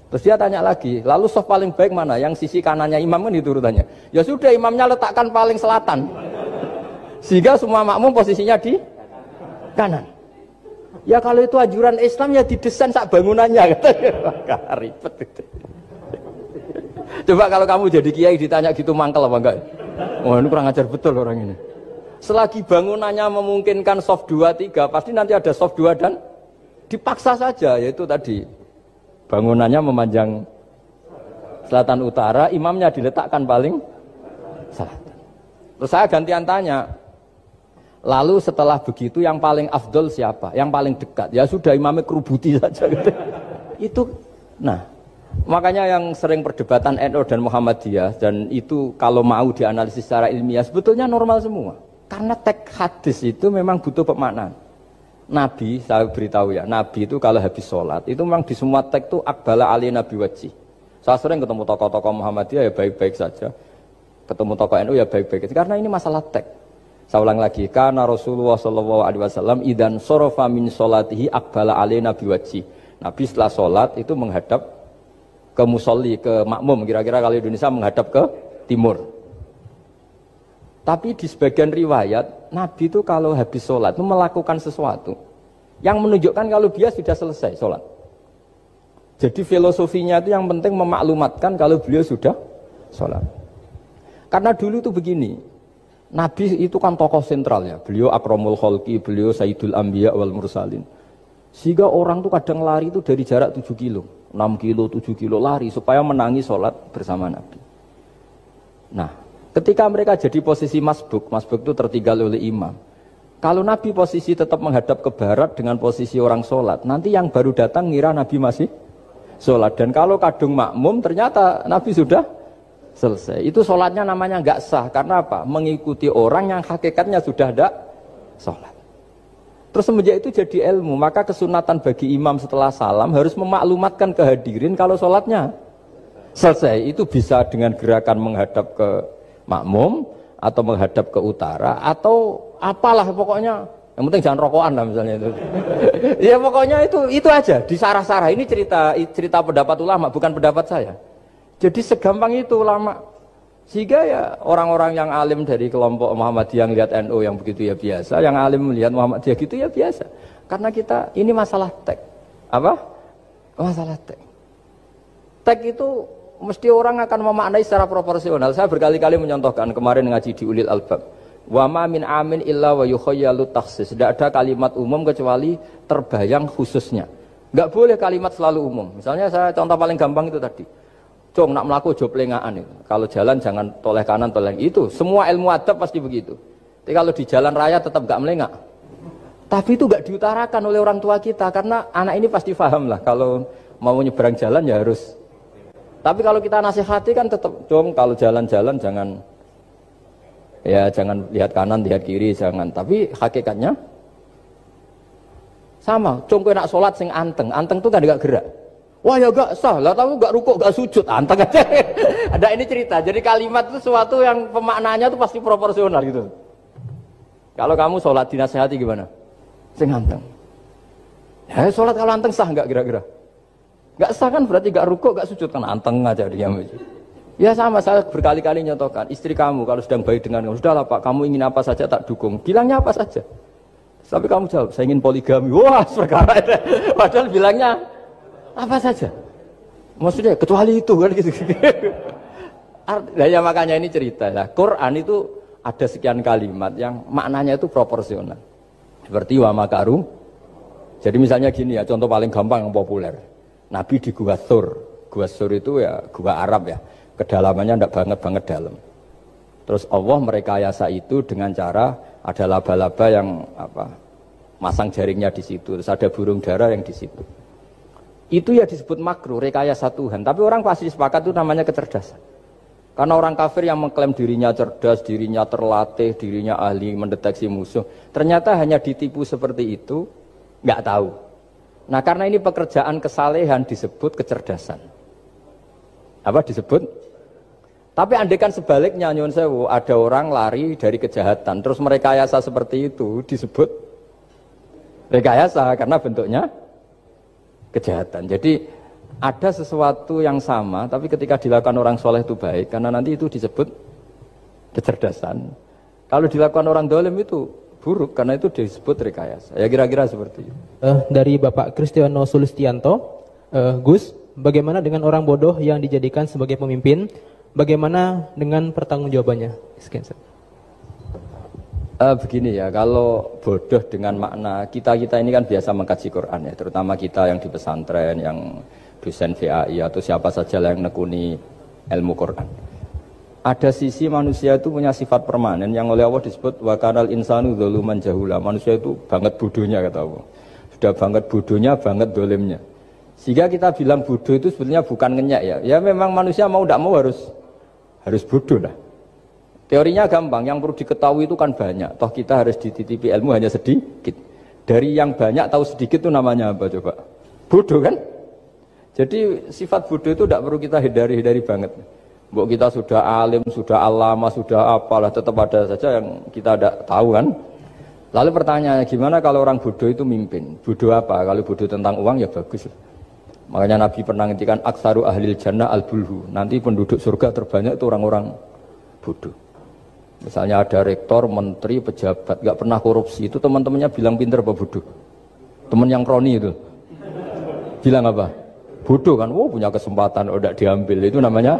Terus dia tanya lagi, lalu soft paling baik mana? Yang sisi kanannya imam kan itu urutannya. Ya sudah imamnya letakkan paling selatan. Sehingga semua makmum posisinya di kanan. Ya kalau itu ajuran Islam ya didesain sak bangunannya katanya. Ribet itu. Coba kalau kamu jadi kiai ditanya gitu mangkel apa enggak? Oh ini kurang ajar betul orang ini. Selagi bangunannya memungkinkan soft 2, 3 pasti nanti ada soft 2 dan dipaksa saja, yaitu tadi bangunannya memanjang selatan utara, imamnya diletakkan paling selatan. Terus saya gantian tanya, Lalu setelah begitu yang paling afdol siapa? Yang paling dekat? Ya sudah imamnya kerubuti saja gitu. Itu, nah makanya yang sering perdebatan NU dan Muhammadiyah dan itu kalau mau dianalisis secara ilmiah sebetulnya normal semua. Karena teks hadis itu memang butuh pemaknaan. Nabi, saya beritahu ya, Nabi itu kalau habis sholat itu memang di semua teks itu akbala ali nabi wajih. Saya sering ketemu tokoh-tokoh Muhammadiyah ya baik-baik saja. Ketemu tokoh NU ya baik-baik saja. Karena ini masalah teks. Saya ulang lagi, karena Rasulullah SAW idan sorofa min sholatihi akbala alai nabi wajih. Nabi setelah sholat itu menghadap ke musolli, ke makmum, kira-kira kalau Indonesia menghadap ke timur. Tapi di sebagian riwayat, Nabi itu kalau habis sholat itu melakukan sesuatu yang menunjukkan kalau dia sudah selesai sholat. Jadi filosofinya itu yang penting memaklumatkan kalau beliau sudah sholat. Karena dulu itu begini, Nabi itu kan tokoh sentral ya, beliau akramul khalqi, beliau sayyidul anbiya wal mursalin. Sehingga orang tuh kadang lari itu dari jarak 7 kilo, 6 kilo, 7 kilo lari supaya menangi sholat bersama Nabi. Nah, ketika mereka jadi posisi masbuk itu tertinggal oleh imam. Kalau Nabi posisi tetap menghadap ke barat dengan posisi orang sholat, nanti yang baru datang ngira Nabi masih sholat. Dan kalau kadung makmum ternyata Nabi sudah selesai. Itu sholatnya namanya nggak sah. Karena apa? Mengikuti orang yang hakikatnya sudah tidak sholat. Terus semenjak itu jadi ilmu. Maka kesunatan bagi imam setelah salam harus memaklumatkan ke hadirin kalau sholatnya selesai. Itu bisa dengan gerakan menghadap ke makmum atau menghadap ke utara atau apalah pokoknya. Yang penting jangan rokokan lah misalnya itu. Ya pokoknya itu aja. Disarah-sarah. Ini cerita pendapat ulama, bukan pendapat saya. Jadi segampang itu ulama. Sehingga ya orang-orang yang alim dari kelompok Muhammadiyah yang lihat NU yang begitu ya biasa, yang alim melihat Muhammadiyah gitu ya biasa. Karena kita ini masalah teks. Apa? Masalah teks. Teks itu mesti orang akan memaknai secara proporsional. Saya berkali-kali menyontohkan kemarin ngaji di Ulil Albab. Wa ma min amin illa wa yukhayyalu takhsis. Tidak ada kalimat umum kecuali terbayang khususnya. Enggak boleh kalimat selalu umum. Misalnya saya contoh paling gampang itu tadi. Cong nak melaku job lengaan itu. Kalau jalan jangan toleh kanan toleh itu. Semua ilmu adab pasti begitu. Tapi kalau di jalan raya tetap gak melengak. Tapi itu gak diutarakan oleh orang tua kita karena anak ini pasti paham lah kalau mau nyebrang jalan ya harus. Tapi kalau kita nasihati kan tetap Cong kalau jalan-jalan jangan lihat kanan lihat kiri jangan. Tapi hakikatnya sama. Cong kowe nak sholat sing anteng tuh kan gak gerak. Wah ya gak sah lah, tahu gak rukuk gak sujud, anteng aja. Ada ini cerita. Jadi kalimat itu sesuatu yang pemaknanya itu pasti proporsional gitu. Kalau kamu sholat dinasihati gimana? Sing anteng. Ya sholat kalau anteng sah nggak kira-kira? Gak sah kan berarti gak rukuk gak sujud kan anteng aja dia. Ya sama saya berkali-kali nyontohkan istri kamu kalau sedang baik dengan kamu, sudahlah Pak kamu ingin apa saja tak dukung. Bilangnya apa saja. Tapi kamu jawab saya ingin poligami. Wah perkara itu. Padahal bilangnya apa saja, maksudnya kecuali itu kan gitu. Ya makanya ini cerita lah. Quran itu ada sekian kalimat yang maknanya itu proporsional. Seperti wa makaru. Jadi misalnya gini ya, contoh paling gampang yang populer. Nabi di Gua Thur. Gua Thur itu ya gua Arab ya. Kedalamannya enggak banget dalam. Terus Allah merekayasa itu dengan cara ada laba-laba yang masang jaringnya di situ. Terus ada burung dara yang di situ. Itu ya disebut makruh, rekayasa Tuhan. Tapi orang pasti sepakat itu namanya kecerdasan. Karena orang kafir yang mengklaim dirinya cerdas, dirinya terlatih, dirinya ahli mendeteksi musuh, ternyata hanya ditipu seperti itu, nggak tahu. Nah karena ini pekerjaan kesalehan disebut kecerdasan. Apa disebut? Tapi andaikan sebaliknya, nyuwun sewu, ada orang lari dari kejahatan, terus merekayasa seperti itu disebut rekayasa karena bentuknya kejahatan. Jadi ada sesuatu yang sama, tapi ketika dilakukan orang soleh itu baik, karena nanti itu disebut kecerdasan. Kalau dilakukan orang dolim itu buruk, karena itu disebut rekayasa. Ya kira-kira seperti itu. Dari Bapak Kristiano Sulistianto, Gus, bagaimana dengan orang bodoh yang dijadikan sebagai pemimpin? Bagaimana dengan pertanggungjawabannya? Sekian. Begini ya, kalau bodoh dengan makna kita ini kan biasa mengkaji Quran ya, terutama kita yang di pesantren, yang dosen VAI atau siapa saja yang nekuni ilmu Quran. ada sisi manusia itu punya sifat permanen yang oleh Allah disebut wa kanal insanu dzaluman jahula. Manusia itu banget bodohnya kata Allah. Sudah banget bodohnya, banget dolimnya. Sehingga kita bilang bodoh itu sebetulnya bukan ngenyak ya. Ya memang manusia mau tidak mau harus bodoh lah. Teorinya gampang, yang perlu diketahui itu kan banyak. Toh kita harus dititipi ilmu hanya sedikit. Dari yang banyak tahu sedikit itu namanya apa coba? Bodoh kan? Jadi sifat bodoh itu tidak perlu kita hindari banget. Mbok kita sudah alim, sudah alama, sudah apalah, tetap ada saja yang kita tidak tahu kan. Lalu pertanyaannya gimana kalau orang bodoh itu mimpin? Bodoh apa? Kalau bodoh tentang uang ya bagus. Makanya Nabi pernah ngendikan aksaru ahlil jannah al-bulhu. Nanti penduduk surga terbanyak itu orang-orang bodoh. Misalnya ada rektor, menteri, pejabat, gak pernah korupsi. Itu teman-temannya bilang pinter apa bodoh? Teman yang kroni itu bilang apa? Bodoh kan? Oh punya kesempatan, oh tidak diambil. Itu namanya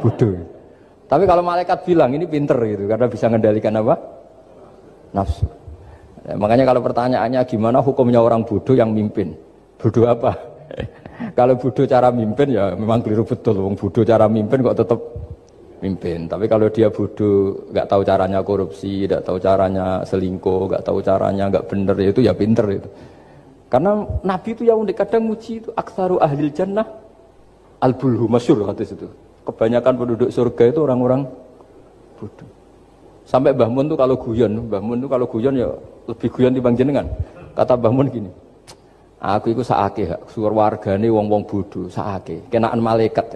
bodoh. Tapi kalau malaikat bilang ini pinter gitu, karena bisa mengendalikan apa? Nafsu. Makanya kalau pertanyaannya gimana hukumnya orang bodoh yang mimpin? Bodoh apa? Kalau bodoh cara mimpin ya memang keliru betul. Wong bodoh cara mimpin kok tetap mimpin. Tapi kalau dia bodoh, nggak tahu caranya korupsi, nggak tahu caranya selingkuh, nggak tahu caranya nggak bener, itu ya pinter itu. Karena Nabi itu yang unik kadang muji itu aksaru ahlil jannah al-bulhu, masyhur hadis itu. Kebanyakan penduduk surga itu orang-orang bodoh. Sampai Mbah Mun tuh kalau guyon ya lebih guyon dibanding jenengan. Kata Mbah Mun gini, aku itu saake, suar wargane wong-wong bodoh, saake, kenaan malaikat.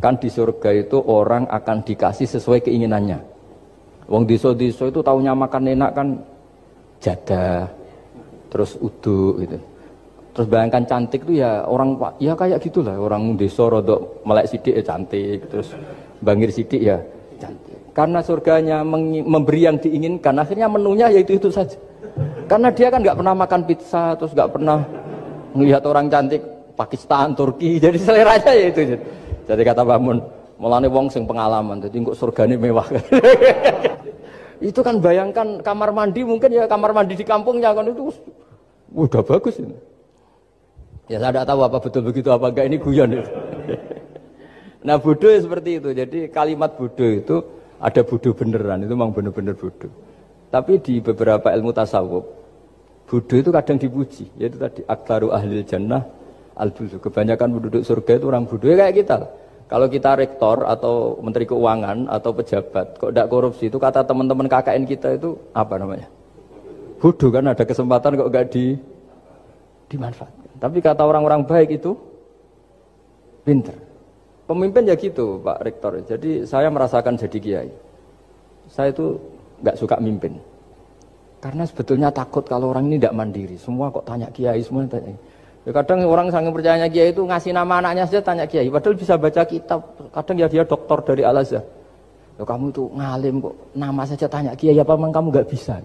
Kan di surga itu orang akan dikasih sesuai keinginannya. Wong desa-desa itu taunya makan enak kan jadah, terus uduk gitu. Terus bayangkan cantik tuh ya orang ya kayak gitulah orang desa rodok melek sidik ya cantik, terus bangir sidik ya cantik. Karena surganya memberi yang diinginkan, akhirnya menunya ya itu saja. Karena dia kan nggak pernah makan pizza, terus nggak pernah melihat orang cantik Pakistan, Turki, jadi seleranya ya itu. Jadi kata Bamun, mulane wong sing pengalaman, jadi kok surgane mewah. Itu kan bayangkan kamar mandi mungkin ya kamar mandi di kampungnya kan itu udah bagus ini. Ya saya tidak tahu apa betul begitu apa enggak, ini guyon itu. Nah bodoh ya seperti itu. Jadi kalimat bodoh itu ada bodoh beneran, itu memang bener-bener bodoh. Tapi di beberapa ilmu tasawuf, bodoh itu kadang dipuji. Yaitu tadi aktaru ahlil jannah al-bulhu. Kebanyakan penduduk surga itu orang bodoh ya kayak kita. Kalau kita rektor atau menteri keuangan atau pejabat kok tidak korupsi, itu kata teman-teman KKN kita itu apa namanya? Bodoh kan, ada kesempatan kok enggak dimanfaatkan. Tapi kata orang-orang baik itu pinter. Pemimpin ya gitu Pak Rektor. Jadi saya merasakan jadi kiai. Saya itu nggak suka mimpin. Karena sebetulnya takut kalau orang ini tidak mandiri. Semua kok tanya kiai, semua tanya. Ya kadang orang saking percayanya kiai itu ngasih nama anaknya saja tanya kiai. Padahal bisa baca kitab. Kadang ya dia doktor dari Al-Azhar. Ya kamu itu ngalim kok nama saja tanya kiai, apa memang kamu nggak bisa?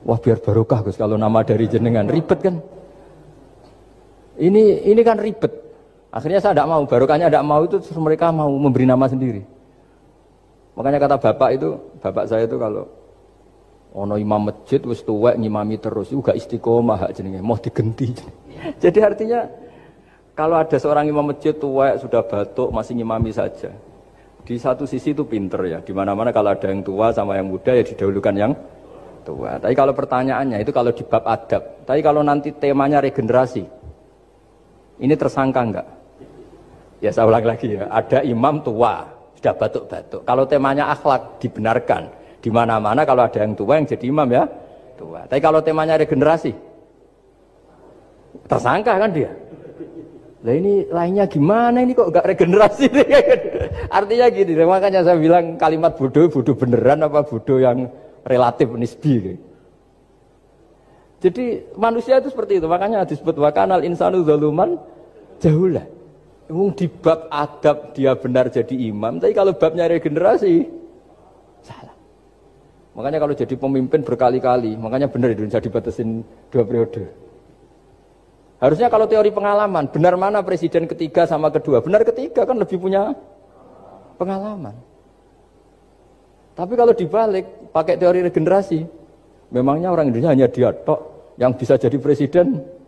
Wah biar barokah Gus kalau nama dari jenengan, ribet kan? Ini kan ribet. Akhirnya saya tidak mau, barokahnya tidak mau itu terus mereka mau memberi nama sendiri. Makanya kata bapak saya itu kalau ono imam masjid wis tuwek ngimami terus itu gak istiqomah hak jenenge, mau digenti. Jadi artinya kalau ada seorang imam masjid tuwek sudah batuk masih ngimami saja. Di satu sisi itu pinter ya, di mana-mana kalau ada yang tua sama yang muda ya didahulukan yang tua. Tapi kalau pertanyaannya itu kalau di bab adab. Tapi kalau nanti temanya regenerasi, ini tersangka enggak? Ya saya ulang lagi ya, ada imam tua, sudah batuk-batuk. Kalau temanya akhlak dibenarkan, di mana-mana kalau ada yang tua yang jadi imam ya tua. Tapi kalau temanya regenerasi, tersangka kan dia. Lah ini lainnya gimana ini kok enggak regenerasi? Artinya gini, makanya saya bilang kalimat bodoh beneran apa bodoh yang relatif nisbi. Jadi manusia itu seperti itu, makanya disebut wakanal insanu zaluman jahulah. Di bab adab dia benar jadi imam, tapi kalau babnya regenerasi salah. Makanya kalau jadi pemimpin berkali-kali, makanya benar Indonesia dibatasin 2 periode. Harusnya kalau teori pengalaman, benar mana presiden ketiga sama kedua? Benar ketiga kan lebih punya pengalaman. Tapi kalau dibalik, pakai teori regenerasi, memangnya orang Indonesia hanya dia tok yang bisa jadi presiden.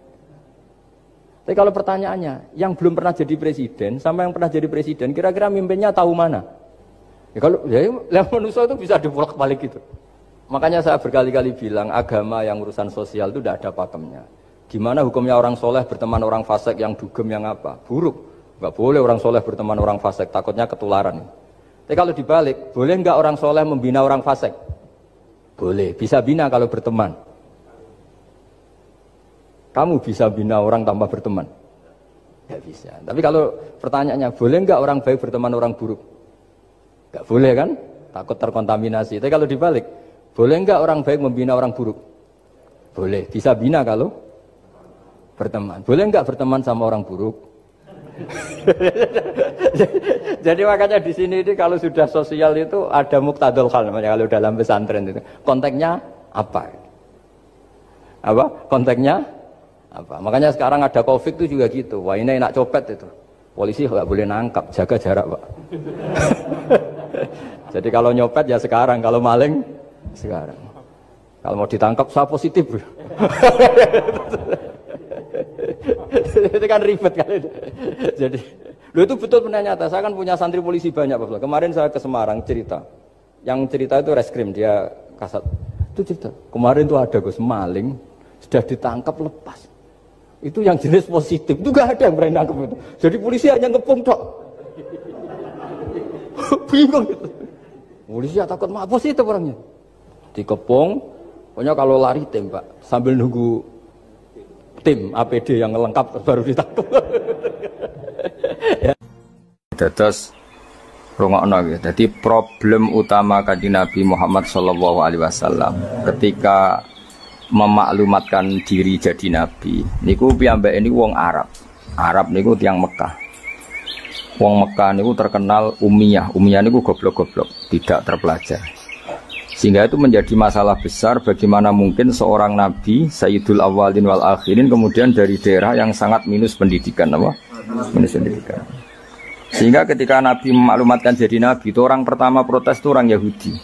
Tapi kalau pertanyaannya, yang belum pernah jadi presiden sama yang pernah jadi presiden, kira-kira mimpinnya tahu mana? Ya kalau ya manusia itu bisa dibolak-balik gitu. Makanya saya berkali-kali bilang agama yang urusan sosial itu tidak ada pakemnya. Gimana hukumnya orang soleh berteman orang fasik yang dugem yang apa? Buruk. Enggak boleh orang soleh berteman orang fasik, takutnya ketularan. Tapi kalau dibalik, boleh enggak orang soleh membina orang fasik? Boleh, bisa bina kalau berteman. Kamu bisa bina orang tanpa berteman? Enggak bisa. Tapi kalau pertanyaannya, boleh enggak orang baik berteman orang buruk? Enggak boleh kan? Takut terkontaminasi. Tapi kalau dibalik, boleh enggak orang baik membina orang buruk? Boleh, bisa bina kalau berteman. Boleh enggak berteman sama orang buruk? Jadi makanya di sini ini kalau sudah sosial itu ada muktadul hal namanya kalau dalam pesantren itu. Konteksnya apa? Apa? Konteksnya apa? Makanya sekarang ada Covid itu juga gitu. Wah ini enak copet itu. Polisi nggak boleh nangkap, jaga jarak Pak. Jadi kalau nyopet ya sekarang, kalau maling sekarang. Kalau mau ditangkap saya positif. Itu kan ribet kan. Jadi, itu betul benar nyata. Saya kan punya santri polisi banyak Pak. Kemarin saya ke Semarang cerita. Yang cerita itu reskrim, dia kasat. Itu cerita. Kemarin tuh ada Gus maling sudah ditangkap lepas. Itu yang jenis positif. Itu gak ada yang berani nangkep itu. Jadi polisi hanya ngepung tok. Bingung gitu. Polisi takut mah positif orangnya. Dikepung, pokoknya kalau lari tembak sambil nunggu tim APD yang lengkap baru ditangkap. Ya. Terus rungokno gitu. Jadi problem utama Kanjeng Nabi Muhammad sallallahu alaihi wasallam ketika memaklumatkan diri jadi nabi niku piyambak ini wong Arab. Arab niku tiyang Mekah. Wong Mekah niku terkenal ummiyah. Ummiyah niku goblok-goblok, tidak terpelajar. Sehingga itu menjadi masalah besar bagaimana mungkin seorang nabi Sayyidul Awwalin wal Akhirin kemudian dari daerah yang sangat minus pendidikan apa? Minus pendidikan. Sehingga ketika Nabi memaklumatkan jadi nabi itu orang pertama protes itu orang Yahudi.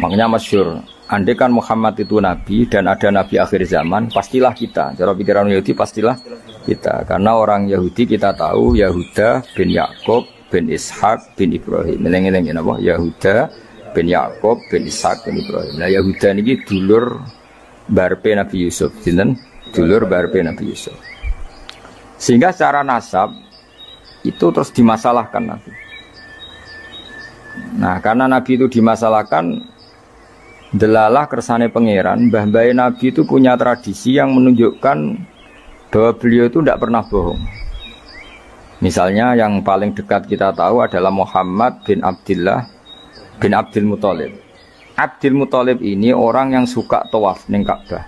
Makanya masyhur, andai kan Muhammad itu nabi dan ada nabi akhir zaman, pastilah kita. Cara pikiran Yahudi pastilah kita. Karena orang Yahudi kita tahu Yahuda bin Yakub bin Ishak bin Ibrahim. Eleng-eleng napa? Yahuda bin Yakub bin Ishak bin Ibrahim. Nah Yahuda niki dulur barpe Nabi Yusuf, sinten? Dulur barpe Nabi Yusuf. Sehingga secara nasab itu terus dimasalahkan Nabi. Nah karena Nabi itu dimasalahkan, delalah kersane pangeran, mbah-mbah Nabi itu punya tradisi yang menunjukkan bahwa beliau itu tidak pernah bohong. Misalnya yang paling dekat kita tahu adalah Muhammad bin Abdullah bin Abdul Muthalib. Abdul Muthalib ini orang yang suka tawaf ning Ka'bah.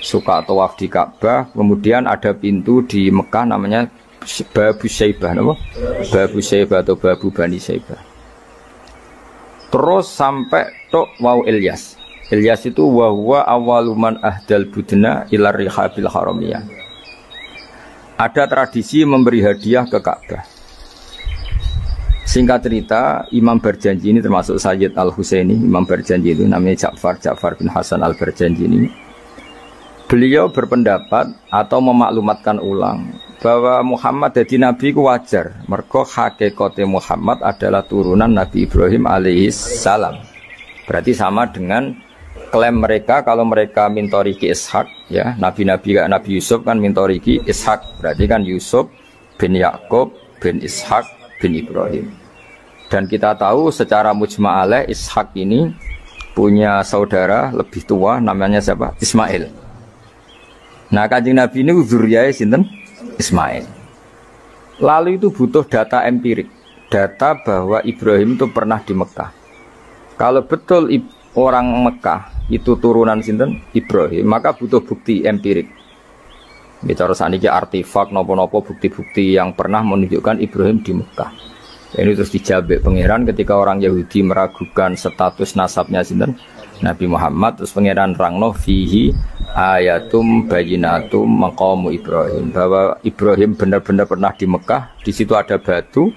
Suka tawaf di Ka'bah, kemudian ada pintu di Mekah namanya Babu Syaibah, apa? Babu Syaibah atau Babu Bani Syaibah. Terus sampai tok wau Ilyas. Ilyas itu wa huwa awwaluman ahdal budna ila rihabil haramiyah. Ada tradisi memberi hadiah ke Ka'bah. Singkat cerita, Imam Berjanji ini termasuk Sayyid Al-Husaini. Imam Berjanji itu namanya Ja'far bin Hasan Al-Berjanji ini. Beliau berpendapat atau memaklumatkan ulang bahwa Muhammad jadi nabi ku wajar. Mergo hakikate Muhammad adalah turunan Nabi Ibrahim alaihissalam. Berarti sama dengan klaim mereka kalau mereka mintoriki Ishak, ya nabi-nabi kayak Nabi Yusuf kan mintoriki Ishak. Berarti kan Yusuf bin Yakub bin Ishak bin Ibrahim. Dan kita tahu secara mujma'aleh Ishak ini punya saudara lebih tua namanya siapa? Ismail. Nah Kanjeng Nabi ini zuriyahnya sinten? Ismail. Lalu itu butuh data empirik, data bahwa Ibrahim itu pernah di Mekah. Kalau betul orang Mekah itu turunan sinten? Ibrahim, maka butuh bukti empirik. Bicara saniki artefak nopo-nopo bukti-bukti yang pernah menunjukkan Ibrahim di Mekah. Ini terus dijabek pangeran ketika orang Yahudi meragukan status nasabnya sinten? Nabi Muhammad, terus pangeran rangno fihi ayatum bayinatum maqamu Ibrahim, bahwa Ibrahim benar-benar pernah di Mekah. Di situ ada batu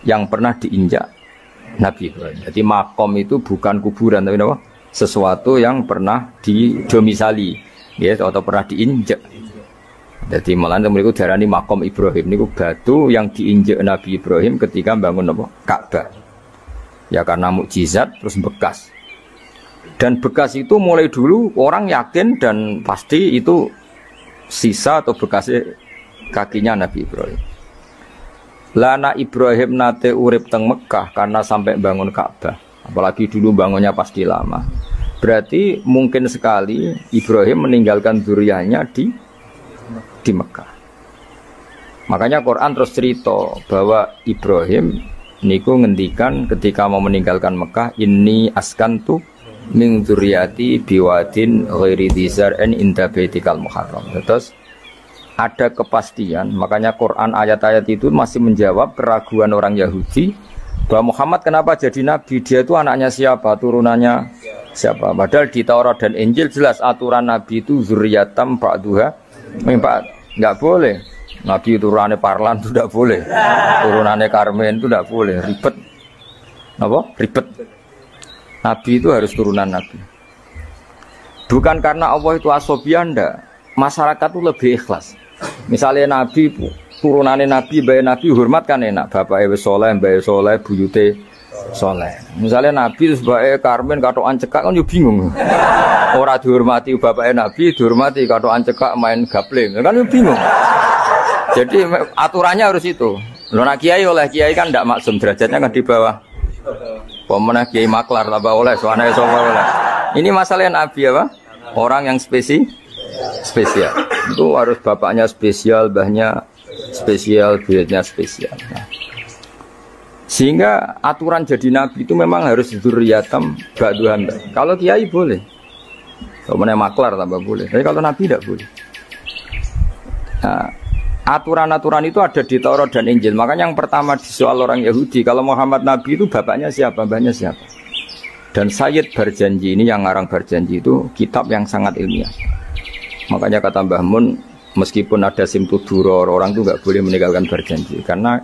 yang pernah diinjak Nabi Ibrahim. Jadi makom itu bukan kuburan tapi apa? Sesuatu yang pernah didomisali, ya, atau pernah diinjak. Jadi malah mereka darani makom Ibrahim niku batu yang diinjak Nabi Ibrahim ketika bangun apa? Ka'bah. Ya karena mukjizat terus bekas. Dan bekas itu mulai dulu orang yakin dan pasti itu sisa atau bekasnya kakinya Nabi Ibrahim. Lana Ibrahim nate urip teng Mekah karena sampai bangun Ka'bah. Apalagi dulu bangunnya pasti lama. Berarti mungkin sekali Ibrahim meninggalkan zuriyahnya di Mekah. Makanya Quran terus cerita bahwa Ibrahim niku ngendikan ketika mau meninggalkan Mekah, inni askantu min dzurriyyati biwadin ghairi dzar'in inda baitikal muharram. Terus ada kepastian, makanya Quran ayat-ayat itu masih menjawab keraguan orang Yahudi bahwa Muhammad kenapa jadi nabi, dia itu anaknya siapa, turunannya siapa. Padahal di Taurat dan Injil jelas aturan nabi itu zurriyatam ba'duha min ba'd. Enggak boleh nabi turunannya Parlan itu tidak boleh, turunannya Karmen itu tidak boleh, ribet. Apa? Ribet. Nabi itu harus turunan nabi. Bukan karena Allah itu asobian, enggak. Masyarakat itu lebih ikhlas. Misalnya nabi, turunannya nabi, bayi nabi hormat kan enak. Bapak ewe soleh, bayi soleh, buyute soleh. Misalnya nabi terus bayi Karmen katoan cekak kan juga bingung. Orang dihormati bapaknya nabi, dihormati katoan cekak main gabling kan juga bingung. Jadi aturannya harus itu. Lo nak kiai oleh kiai kan tidak maksum, derajatnya kan di bawah. Pemenang kiai maklar lah oleh, soalnya oleh. Ini masalah nabi apa? Orang yang spesial. Itu harus bapaknya spesial, mbahnya spesial, buyutnya spesial. Nah. Sehingga aturan jadi nabi itu memang harus dzurriyatam ba'duhan. Kalau kiai boleh. Pemenang maklar tambah boleh. Tapi kalau nabi tidak boleh. Nah, aturan-aturan itu ada di Taurat dan Injil. Makanya yang pertama disoal orang Yahudi, kalau Muhammad Nabi itu bapaknya siapa, mbahnya siapa. Dan Sayyid berjanji, ini yang ngarang berjanji itu kitab yang sangat ilmiah. Makanya kata Mbah Mun, meskipun ada simtuduror, orang itu nggak boleh meninggalkan berjanji. Karena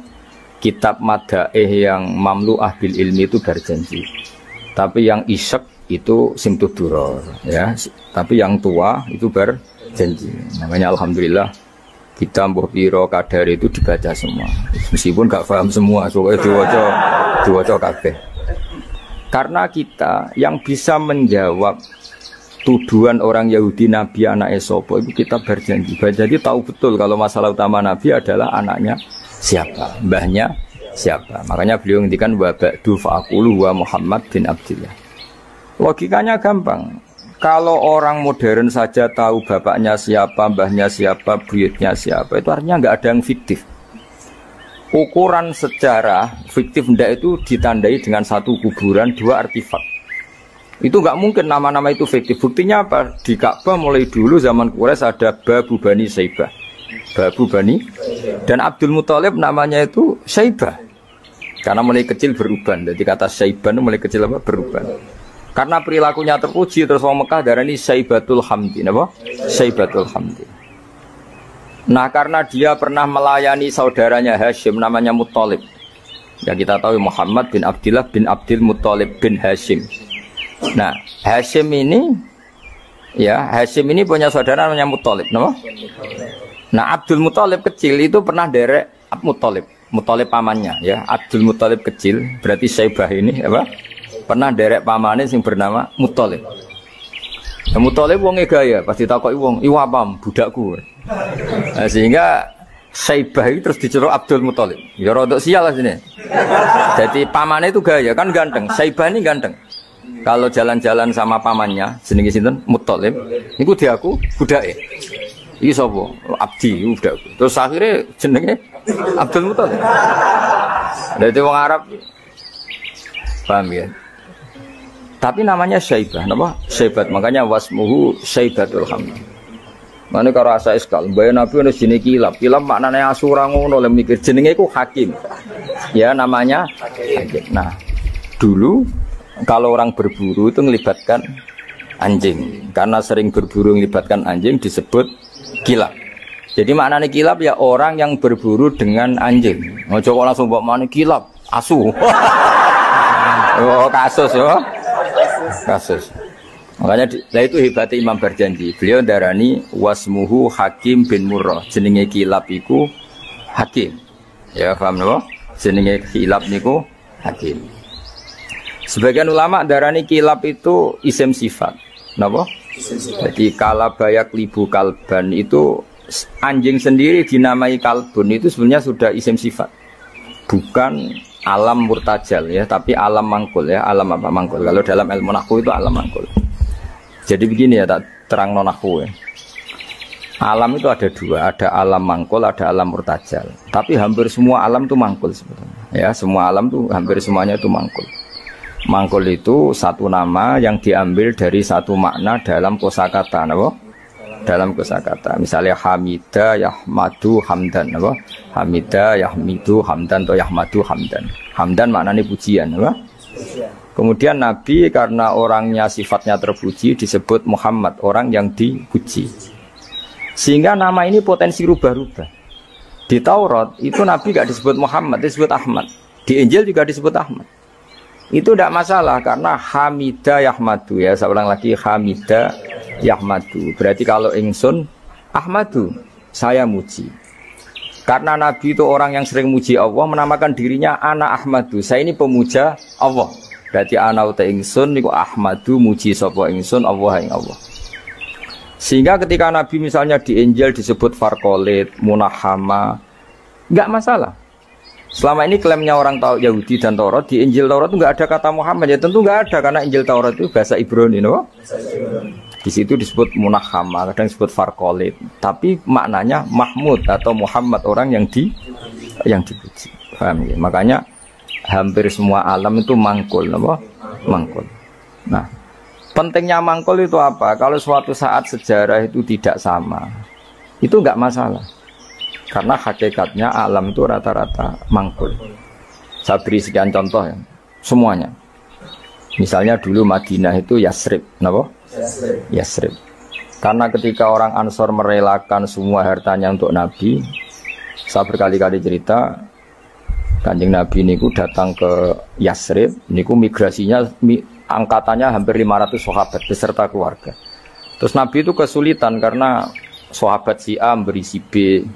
kitab madaih yang mamlu'ah bil ilmi itu berjanji. Tapi yang isyek itu simtuduror, ya. Tapi yang tua itu berjanji. Makanya alhamdulillah kita mbuh piro kadar itu dibaca semua, meskipun gak paham semua, soalnya diwaca kabeh. Karena kita yang bisa menjawab tuduhan orang Yahudi Nabi anak Esopo itu kita berjanji. Jadi tahu betul kalau masalah utama Nabi adalah anaknya siapa, mbahnya siapa. Makanya beliau ngendikan wa ba'du fa'aqulu wa Muhammad bin Abdillah. Logikanya gampang. Kalau orang modern saja tahu bapaknya siapa, mbahnya siapa, buyutnya siapa, itu artinya nggak ada yang fiktif. Ukuran sejarah fiktif ndak itu ditandai dengan satu kuburan, dua artefak. Itu nggak mungkin nama-nama itu fiktif. Buktinya apa? Di Ka'bah mulai dulu zaman Quraisy ada Babu Bani Saibah, Babu Bani, dan Abdul Muthalib namanya itu Saibah, karena mulai kecil beruban. Jadi kata Saibah itu mulai kecil apa? Beruban. Karena perilakunya terpuji terus orang Mekah darani Saibatul Hamdi, apa? Saibatul Hamdi. Nah, karena dia pernah melayani saudaranya Hashim namanya Muthalib. Ya kita tahu Muhammad bin Abdillah bin Abdul Muthalib bin Hashim. Nah, Hashim ini punya saudara namanya Muthalib, apa? Nah, Abdul Muthalib kecil itu pernah derek Muthalib pamannya, ya. Abdul Muthalib kecil berarti Saibah ini apa? Pernah derek pamane sing bernama Muthalib. Ya, Muthalib wonge gaya, pasti takoki wong, "Iwa pam budakku." Nah, sehingga Saibah itu terus diceluk Abdul Muthalib. Ya rodok sial lah sini. Jadi pamane itu gaya, kan ganteng. Saibah ini ganteng. Kalau jalan-jalan sama pamannya, jenenge sinten? Muthalib. Niku diaku budake. Iki sapa? Abdi budakku. Terus akhirnya jenenge Abdul Muthalib. Dadi wong Arab paham ya? Tapi namanya Syaibah, nama Syaibat, makanya wasmuhu Syaibatul Hamdi. Mana kalau asa iskal, bayar Nabi harus jenis kilap maknanya asura ngono, oleh mikir jenenge itu hakim, ya namanya hakim. Nah, dulu kalau orang berburu itu melibatkan anjing, karena sering berburu melibatkan anjing disebut kilap. Jadi maknanya kilap ya orang yang berburu dengan anjing. Mau coba langsung bawa mana kilap, asu. Oh kasus ya. Kasus. Makanya itu hebatnya Imam berjanji. Beliau darani wasmuhu Hakim bin Murrah. Jenenge kilap iku Hakim. Ya paham napa? Jenenge kilap niku Hakim. Sebagian ulama darani kilab itu isim sifat. Napa? Jadi kalabaya klibu kalban itu anjing sendiri dinamai kalbun itu sebenarnya sudah isim sifat. Bukan alam murtajal ya, tapi alam mangkul ya. Alam apa mangkul? Kalau dalam ilmu nahwu itu alam mangkul. Jadi begini ya, tak terang nahwu ya. Alam itu ada dua, ada alam mangkul, ada alam murtajal. Tapi hampir semua alam itu mangkul sebetulnya. Ya, semua alam itu hampir semuanya itu mangkul. Mangkul itu satu nama yang diambil dari satu makna dalam kosakata, napa? Dalam kosakata. Misalnya hamida, yahmadu, hamdan, napa? Hamida, yahmidu, hamdan atau yahmadu, hamdan. Hamdan maknanya pujian, napa? Kemudian Nabi karena orangnya sifatnya terpuji disebut Muhammad, orang yang dipuji. Sehingga nama ini potensi rubah-rubah. Di Taurat itu Nabi gak disebut Muhammad, disebut Ahmad. Di Injil juga disebut Ahmad. Itu tidak masalah karena Hamida Yahmadu ya. Saya ulang lagi, Hamida Yahmadu. Berarti kalau ingsun Ahmadu, saya muji. Karena Nabi itu orang yang sering muji Allah, menamakan dirinya Ana Ahmadu. Saya ini pemuja Allah. Berarti ana uta ingsun niku Ahmadu muji sapa ingsun Allah ing Allah. Sehingga ketika Nabi misalnya di Injil disebut Farqolit, Munahama, enggak masalah. Selama ini klaimnya orang tahu Yahudi dan Taurat, di Injil Taurat itu enggak ada kata Muhammad. Ya tentu enggak ada karena Injil Taurat itu bahasa Ibrani, no? Di situ disebut Munahama, kadang disebut Farqolit, tapi maknanya Mahmud atau Muhammad, orang yang dipuji. Paham ya? Makanya hampir semua alam itu mangkul, no? Mangkul. Nah, pentingnya mangkul itu apa? Kalau suatu saat sejarah itu tidak sama, itu enggak masalah. Karena hakikatnya alam itu rata-rata mangkul. Saya beri sekian contoh ya, semuanya. Misalnya dulu Madinah itu Yasrib, kenapa? Yasrib. Karena ketika orang Ansor merelakan semua hartanya untuk Nabi, saya berkali-kali cerita, Kanjeng Nabi niku datang ke Yasrib, niku migrasinya angkatannya hampir 500 sahabat beserta keluarga. Terus Nabi itu kesulitan karena sahabat si A memberi si B.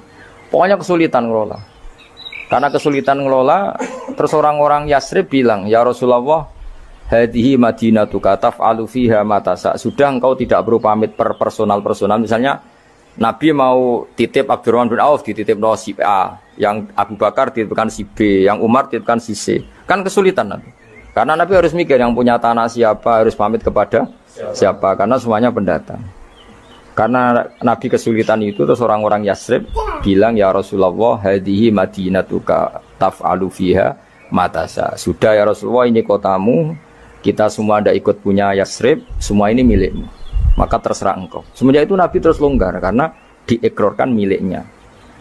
Pokoknya kesulitan ngelola. Karena kesulitan ngelola, terus orang-orang Yasrib bilang, "Ya Rasulullah, hadhihi madinatuka taf'alu fiha ma tasa." Sudah engkau tidak perlu pamit per personal. Misalnya Nabi mau titip Abdurrahman bin Auf dititip si A, yang Abu Bakar dititipkan si B, yang Umar dititipkan si C. Kan kesulitan Nabi. Karena Nabi harus mikir yang punya tanah siapa, harus pamit kepada siapa, karena semuanya pendatang. Karena Nabi kesulitan itu, terus orang-orang Yasrib bilang, "Ya Rasulullah, hadhihi madinatuka taf'alu fiha matasa." Sudah ya Rasulullah, ini kotamu, kita semua tidak ikut punya Yasrib, semua ini milikmu, maka terserah engkau. Semenjak itu Nabi terus longgar karena diekrorkan miliknya.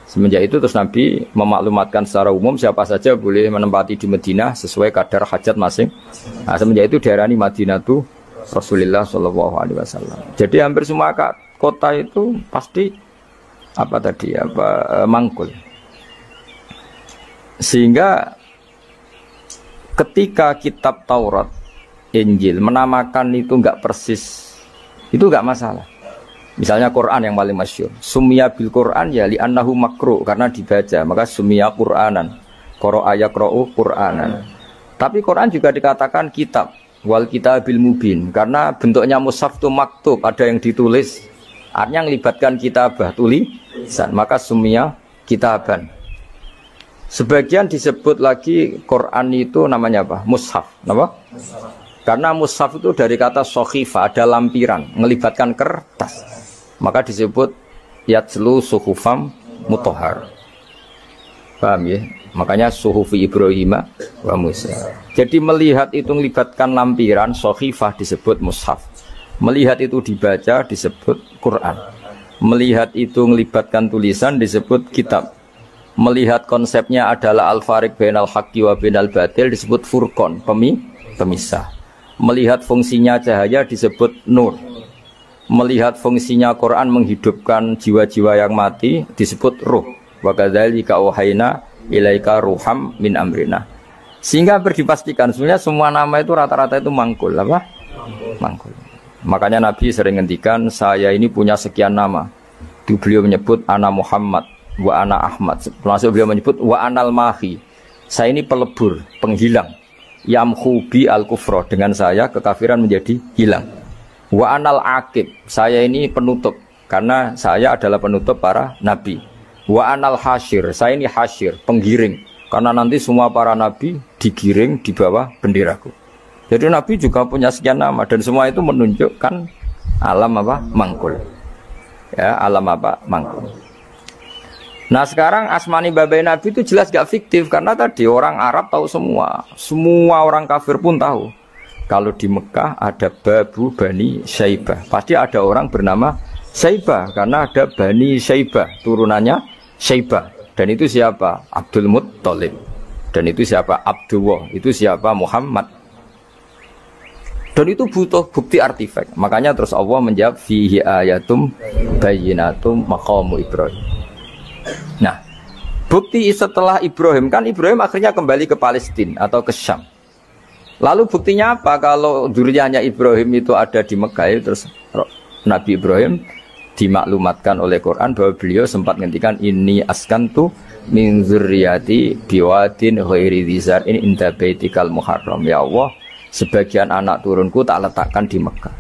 Semenjak itu terus Nabi memaklumatkan secara umum siapa saja boleh menempati di Madinah sesuai kadar hajat masing. Nah, semenjak itu diarani Madinatu Rasulullah Shallallahu Alaihi Wasallam. Jadi hampir semua kota itu pasti mangkul. Sehingga ketika kitab Taurat, Injil menamakan itu enggak persis, itu enggak masalah. Misalnya Quran yang paling masyhur, summiya bil Quran ya li annahu makru, karena dibaca, maka summiya Quranan, qara'a yaqra'u Quranan. Tapi Quran juga dikatakan kitab, wal kitabil mubin, karena bentuknya mushaf itu maktub, ada yang ditulis. Artinya melibatkan kitabah, tulisan, maka summiya kitaban. Sebagian disebut lagi Quran itu namanya apa? Mushaf, apa? Karena mushaf itu dari kata sokhifah, ada lampiran, melibatkan kertas, maka disebut yatslu suhufam mutahhar. Paham ya? Makanya suhufi Ibrahim wa Musa. Jadi melihat itu melibatkan lampiran, sokhifah disebut mushaf. Melihat itu dibaca disebut Quran. Melihat itu melibatkan tulisan disebut kitab. Melihat konsepnya adalah al-fariq bainal haqqi wa bainal batil disebut furqan, pemisah. Melihat fungsinya cahaya disebut nur. Melihat fungsinya Quran menghidupkan jiwa-jiwa yang mati disebut ruh. Wa kadzalika auhayna ilaika ruham min amrina. Sehingga berdipastikan sebenarnya semua nama itu rata-rata itu mangkul, apa? Mangkul. Makanya Nabi sering ngendikan, saya ini punya sekian nama. Itu beliau menyebut ana Muhammad wa ana Ahmad. Termasuk beliau menyebut wa anal mahi. Saya ini pelebur, penghilang. yamhu bi al-kufra, dengan saya kekafiran menjadi hilang. Wa anal aqib, saya ini penutup karena saya adalah penutup para nabi. Wa anal hasyir, saya ini hasyir, penggiring, karena nanti semua para nabi digiring di bawah benderaku. Jadi nabi juga punya sekian nama dan semua itu menunjukkan alam apa? Mangkul. Ya, alam apa? Mangkul. Nah sekarang asmani babai nabi itu jelas gak fiktif karena tadi orang Arab tahu semua orang kafir pun tahu. Kalau di Mekah ada Babu Bani Syaibah, pasti ada orang bernama Syaibah karena ada Bani Syaibah, turunannya Syaibah. Dan itu siapa? Abdul Muttalib. Dan itu siapa? Abdullah. Itu siapa? Muhammad. Dan itu butuh bukti artefak. Makanya terus Allah menjawab fihi ayatum bayyinatum maqamu Ibrahim. Nah, bukti setelah Ibrahim, kan Ibrahim akhirnya kembali ke Palestina atau ke Syam. Lalu buktinya apa kalau dzurriyyahnya Ibrahim itu ada di Mekah? Terus Nabi Ibrahim dimaklumatkan oleh Quran bahwa beliau sempat ngendikan ini askantu min dzurriyyati biwadin ghairi dzar'in inda baitikal muharram. Ya Allah, sebagian anak turunku tak letakkan di Mekah.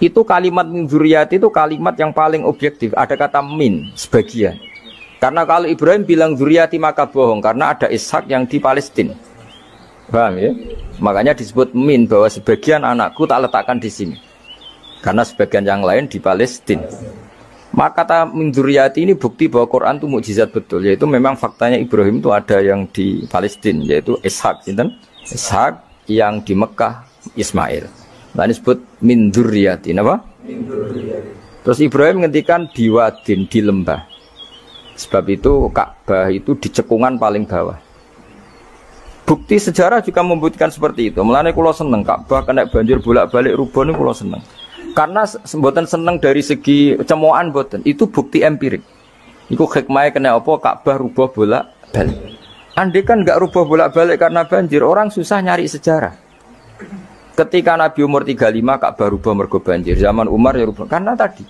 Itu kalimat min dzurriyyati itu kalimat yang paling objektif. Ada kata min, sebagian. Karena kalau Ibrahim bilang dzurriyyati maka bohong karena ada Ishak yang di Palestina. Paham ya? Makanya disebut min, bahwa sebagian anakku tak letakkan di sini. Karena sebagian yang lain di Palestina. Maka kata min dzurriyyati ini bukti bahwa Quran itu mukjizat betul, yaitu memang faktanya Ibrahim itu ada yang di Palestina, yaitu Ishak, Ishak yang di Mekah Ismail. Nah ini disebut min dzurriyyati, apa? Terus Ibrahim ngendikan biwadin, di lembah. Sebab itu Ka'bah itu di cekungan paling bawah. Bukti sejarah juga membuktikan seperti itu. Mulane kula seneng Ka'bah kena banjir bolak-balik rubuh niku kula seneng. Karena mboten seneng dari segi cemoan mboten. Itu bukti empirik. Iku hikmahnya kena apa Ka'bah rubuh bolak-balik. Andai kan enggak rubuh bolak-balik karena banjir, orang susah nyari sejarah. Ketika Nabi umur 35 Ka'bah rubuh mergo banjir. Zaman Umar ya rubuh. Karena tadi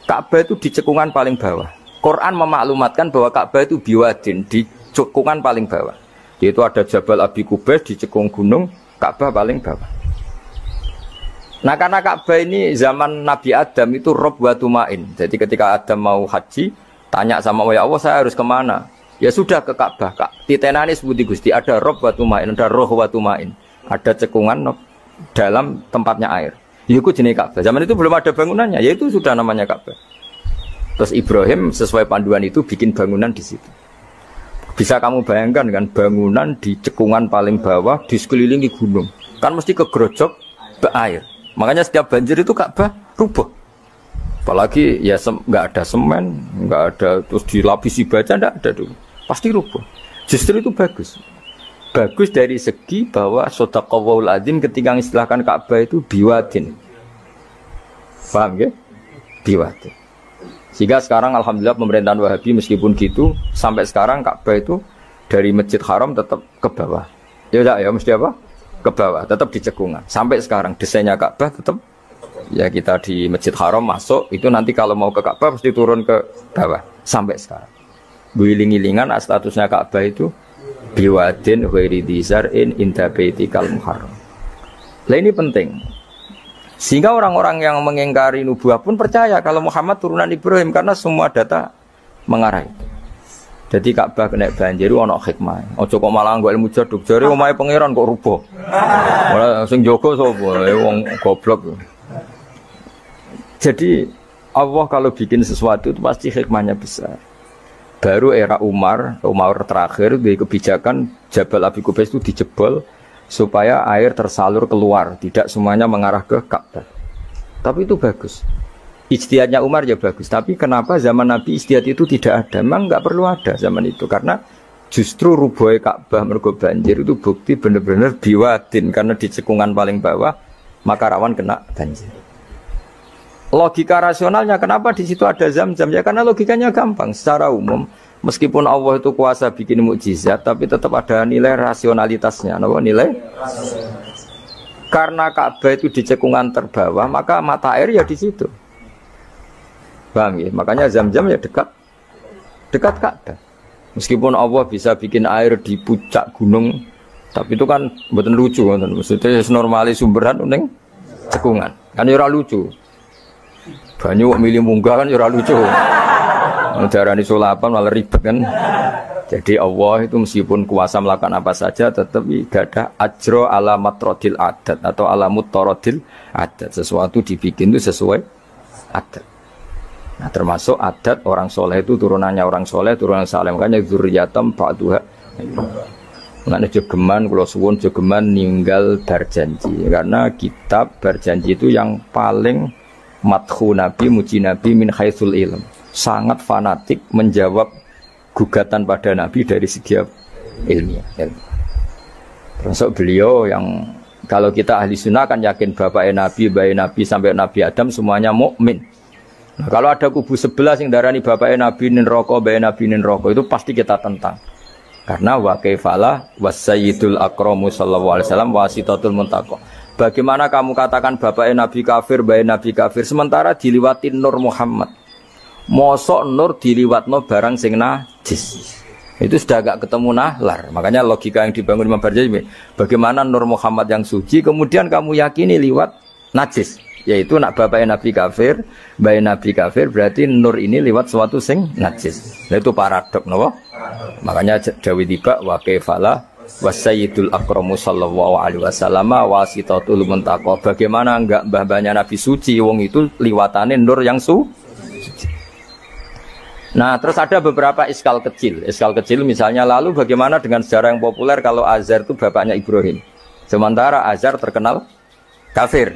Ka'bah itu di cekungan paling bawah. Quran memaklumatkan bahwa Ka'bah itu biwadin, di cekungan paling bawah. Yaitu ada Jabal Abi Qubais di cekung gunung, Ka'bah paling bawah. Nah karena Ka'bah ini zaman Nabi Adam itu rob wa tumain. Jadi ketika Adam mau haji, tanya sama ya Allah saya harus kemana? Ya sudah ke Ka'bah. Titenane sebuti Gusti, ada rob wa tumain, ada roh wa tumain. Ada cekungan dalam tempatnya air. Itu jenis Ka'bah. Zaman itu belum ada bangunannya, yaitu sudah namanya Ka'bah. Terus Ibrahim sesuai panduan itu bikin bangunan di situ. Bisa kamu bayangkan kan bangunan di cekungan paling bawah di sekelilingi gunung. Kan mesti kegerojok ke air. Makanya setiap banjir itu Ka'bah rubuh. Apalagi ya nggak ada semen, nggak ada terus dilapisi baja, nggak ada dulu. Pasti rubuh. Justru itu bagus. Bagus dari segi bahwa shadaqallahul adzim ketika mengistilahkan Ka'bah itu biwadin. Paham ya? Biwadin. Sehingga sekarang alhamdulillah pemerintahan Wahabi meskipun gitu sampai sekarang Ka'bah itu dari Masjid Haram tetap ke bawah. Ya enggak ya mesti apa? Ke bawah, tetap di cekungan. Sampai sekarang desainnya Ka'bah tetap ya kita di Masjid Haram masuk itu nanti kalau mau ke Ka'bah mesti turun ke bawah sampai sekarang. Guling-gilingan statusnya Ka'bah itu biwadin ghairi dzar'in inda baitikal muharram. Lah ini penting. Sehingga orang-orang yang mengingkari nubuah pun percaya kalau Muhammad turunan Ibrahim karena semua data mengarah itu. Jadi Ka'bah kena banjir ono hikmah. Ojo kok malah nggo ilmu jaduk jare omahe pangeran kok rubuh. Ora sing jaga sapa? Wong goblok. Jadi Allah kalau bikin sesuatu itu pasti hikmahnya besar. Baru era Umar terakhir di kebijakan Jabal Abi Qubais itu dijebol supaya air tersalur keluar, tidak semuanya mengarah ke Ka'bah. Tapi itu bagus. Ijtihadnya Umar ya bagus. Tapi kenapa zaman Nabi ijtihad itu tidak ada? Memang nggak perlu ada zaman itu. Karena justru rubuhnya Ka'bah mergo banjir itu bukti benar-benar biwadin. Karena di cekungan paling bawah, maka rawan kena banjir. Logika rasionalnya kenapa di situ ada Zam-Zam? Ya karena logikanya gampang. Secara umum, meskipun Allah itu kuasa bikin mukjizat, tapi tetap ada nilai rasionalitasnya. Apa nilai? Karena Ka'bah itu di cekungan terbawah, maka mata air ya di situ. Paham ya? Makanya Zam-Zam ya dekat Ka'bah. Meskipun Allah bisa bikin air di puncak gunung Tapi itu kan mboten lucu ngoten. Maksudnya normali sumberan ning cekungan. Kan ya ora lucu. Banyu kok milih munggah kan ya ora lucu. Darani sulapan malah ribet kan. Jadi Allah itu meskipun kuasa melakukan apa saja tetap ibadah ajro ala matrodil adat atau ala mutarodil adat. Sesuatu dibikin itu sesuai adat. Nah termasuk adat orang soleh itu turunannya orang soleh, turunan saleh. Makanya dzurriyatam ba'duha. Mengenai jogeman, kalau suwun jogeman ninggal berjanji. Karena kitab berjanji itu yang paling madhu Nabi, muji Nabi min haitsul ilm. Sangat fanatik menjawab gugatan pada Nabi dari segi ilmiah. Termasuk beliau yang kalau kita ahli sunnah kan yakin bapaknya Nabi, bayi Nabi sampai Nabi Adam semuanya mukmin. Nah, kalau ada kubu sebelah yang darani bapaknya Nabi nin rokok, bayi Nabi nin rokok itu pasti kita tentang. Karena wa kaifalah wasayyidul akramu sallallahu alaihi wasallam wasitatul muntaqo. Bagaimana kamu katakan bapaknya Nabi kafir, bayi Nabi kafir sementara diliwatin Nur Muhammad. Mosok Nur diliwatno barang sing najis. Itu sudah agak ketemu nahlar. Makanya logika yang dibangun Imam Barjani, bagaimana Nur Muhammad yang suci kemudian kamu yakini liwat najis. Yaitu nak bapaknya Nabi kafir, bayi Nabi kafir berarti Nur ini liwat suatu sing najis. Nah itu paradok napa? Makanya Dawi tiba wa kaifala wasayyidul akramu sallallahu alaihi wasallam wasitatul muntaqo. Bagaimana enggak mbah-mbahnya Nabi suci wong itu liwatane nur yang suci. Nah, terus ada beberapa iskal kecil. Iskal kecil misalnya lalu bagaimana dengan sejarah yang populer kalau Azar itu bapaknya Ibrahim. Sementara Azar terkenal kafir.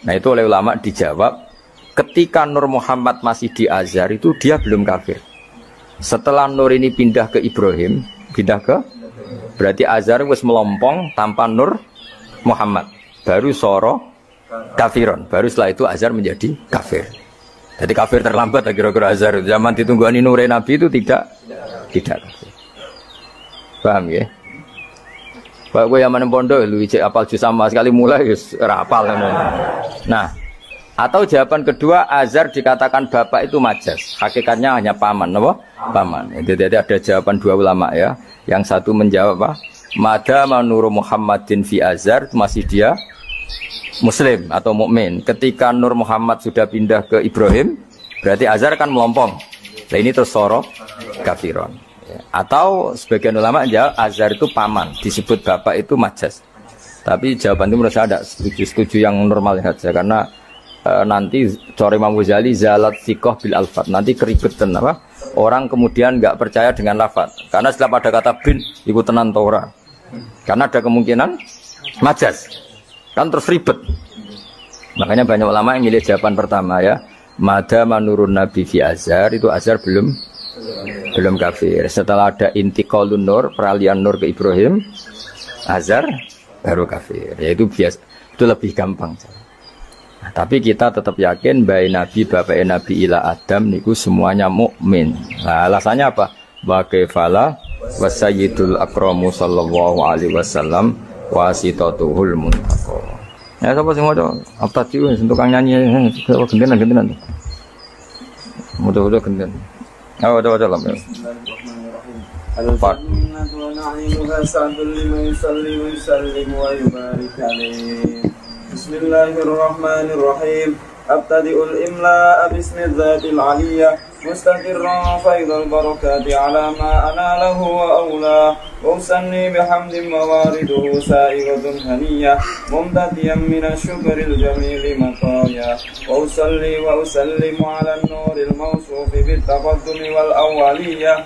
Nah, itu oleh ulama dijawab ketika Nur Muhammad masih di Azhar itu dia belum kafir. Setelah Nur ini pindah ke Ibrahim, berarti Azhar wis melompong tanpa Nur Muhammad. Baru soro kafiron. Baru setelah itu Azhar menjadi kafir. Jadi kafir terlambat kira-kira Azhar. Zaman ditungguani Nur Nabi itu tidak kafir. Paham ya? Pak gue yang pondok lu cek apal juz sama sekali mulai wis ora apal. Nah, atau jawaban kedua Azhar dikatakan bapak itu majas, hakikatnya hanya paman, apa? Paman. Jadi ada jawaban dua ulama ya. Yang satu menjawab apa? Madama Nur Muhammadin fi Azhar masih dia muslim atau mukmin. Ketika Nur Muhammad sudah pindah ke Ibrahim, berarti Azhar kan melompong. Nah ini terus soro kafiron. Atau sebagian ulama jawab Azhar itu paman, disebut bapak itu majas. Tapi jawaban itu menurut saya tidak setuju yang normal saja karena nanti cara Imam Ghazali zalat sikoh bil alfat, nanti keribetan apa? Orang kemudian nggak percaya dengan lafaz. Karena setelah pada kata bin ikut tenan Torah. Karena ada kemungkinan majas. Kan terus ribet. Makanya banyak ulama yang milih jawaban pertama ya. Madama nurun nabi fi Azhar, itu Azhar belum kafir. Setelah ada intiqalun nur, peralihan nur ke Ibrahim, Azhar baru kafir. Yaitu biasa, itu lebih gampang. Nah, tapi kita tetap yakin bayi Nabi, bapak Nabi ila Adam niku semuanya mukmin. Nah, alasannya apa? Bagaifala wasayyidul akramu sallallahu alaihi wasallam wasitatuhul muntaqo. Ya sapa sing maca? Apa tadi tukang nyanyi gentenan. Mudah-mudahan gentenan. Ada dalam ya. Al-Jannatu wa na'imuha sa'dun liman yusalli wa yusallim wa yubarik alaih. Bismillahirrahmanirrahim. Abtadi'ul imla'a bismidzatil aliyah mustaqirran faidul barakati ala ma analah wa awla wa usanni bihamdin mawariduhu sa'igatun haniyah mumtadiyan minasyukril jamili mataya wa usalli wa usallimu ala nuril mawsufi bitaqaddumi wal awwaliyah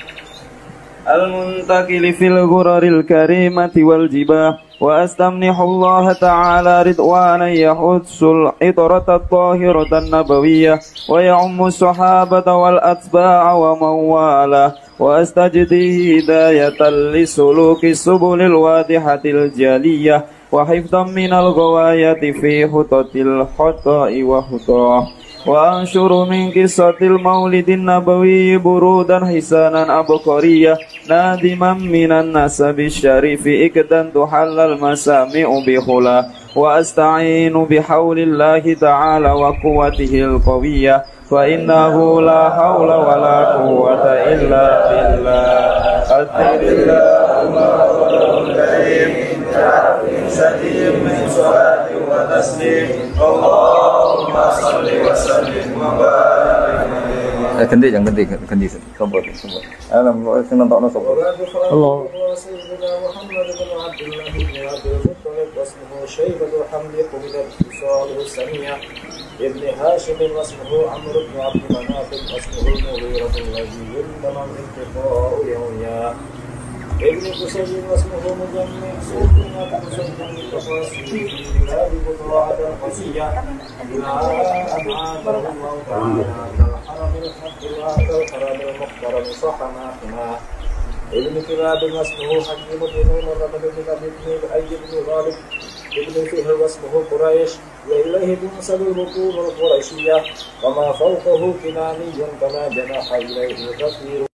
al-muntakili fil ghuraril karimati wal jibah wa astamnihu Allah ta'ala ridwanan yahussul itrata tahiratan nabawiyyah wa ya'ummu sahabata wal atba'a wa mawala wa astajdi hidayatan lisuluki subulil wadihatil jaliyah wa hifdhan minal ghawayati fi hutatil khata'i wa hutah wa ansyuru min qissatil maulidin nabawi burudan hisanan abqariyah nadiman minan nasabi syarifi ikdan tuhallal masami'u bihula wa asta'inu bihaulillahi ta'ala wa quwwatihil qawiyyah fa innahu la hawla wa la quwwata illa billah. Alhamdulillah. سليم من صلاة وتسليم اللهم صل وسلم وبارك ganti yang ganti sobat alam seneng tokno sobat Allah سيدنا محمد بن عبد الله بن عبد المطلب واسمه شيبة حمد قبل اتصاله السميع ابن هاشم واسمه عمرو بن عبد مناف واسمه المغيرة الذي ولد من انتقاء يوميا ابن قصي واسمه مجمع سوقنا كمسلم التفاصيل في بلاد بطاعة القصية إلى أن عاده الله تعالى الحرم الحق الحرم المحترم صحناهما ابن كلاب واسمه حكيم بن عمر بن ابن أي بن غالب ابن فهر واسمه قريش وإليه تنسب الركوب القريشية وما فوقه كناني كما جنح إليه كثير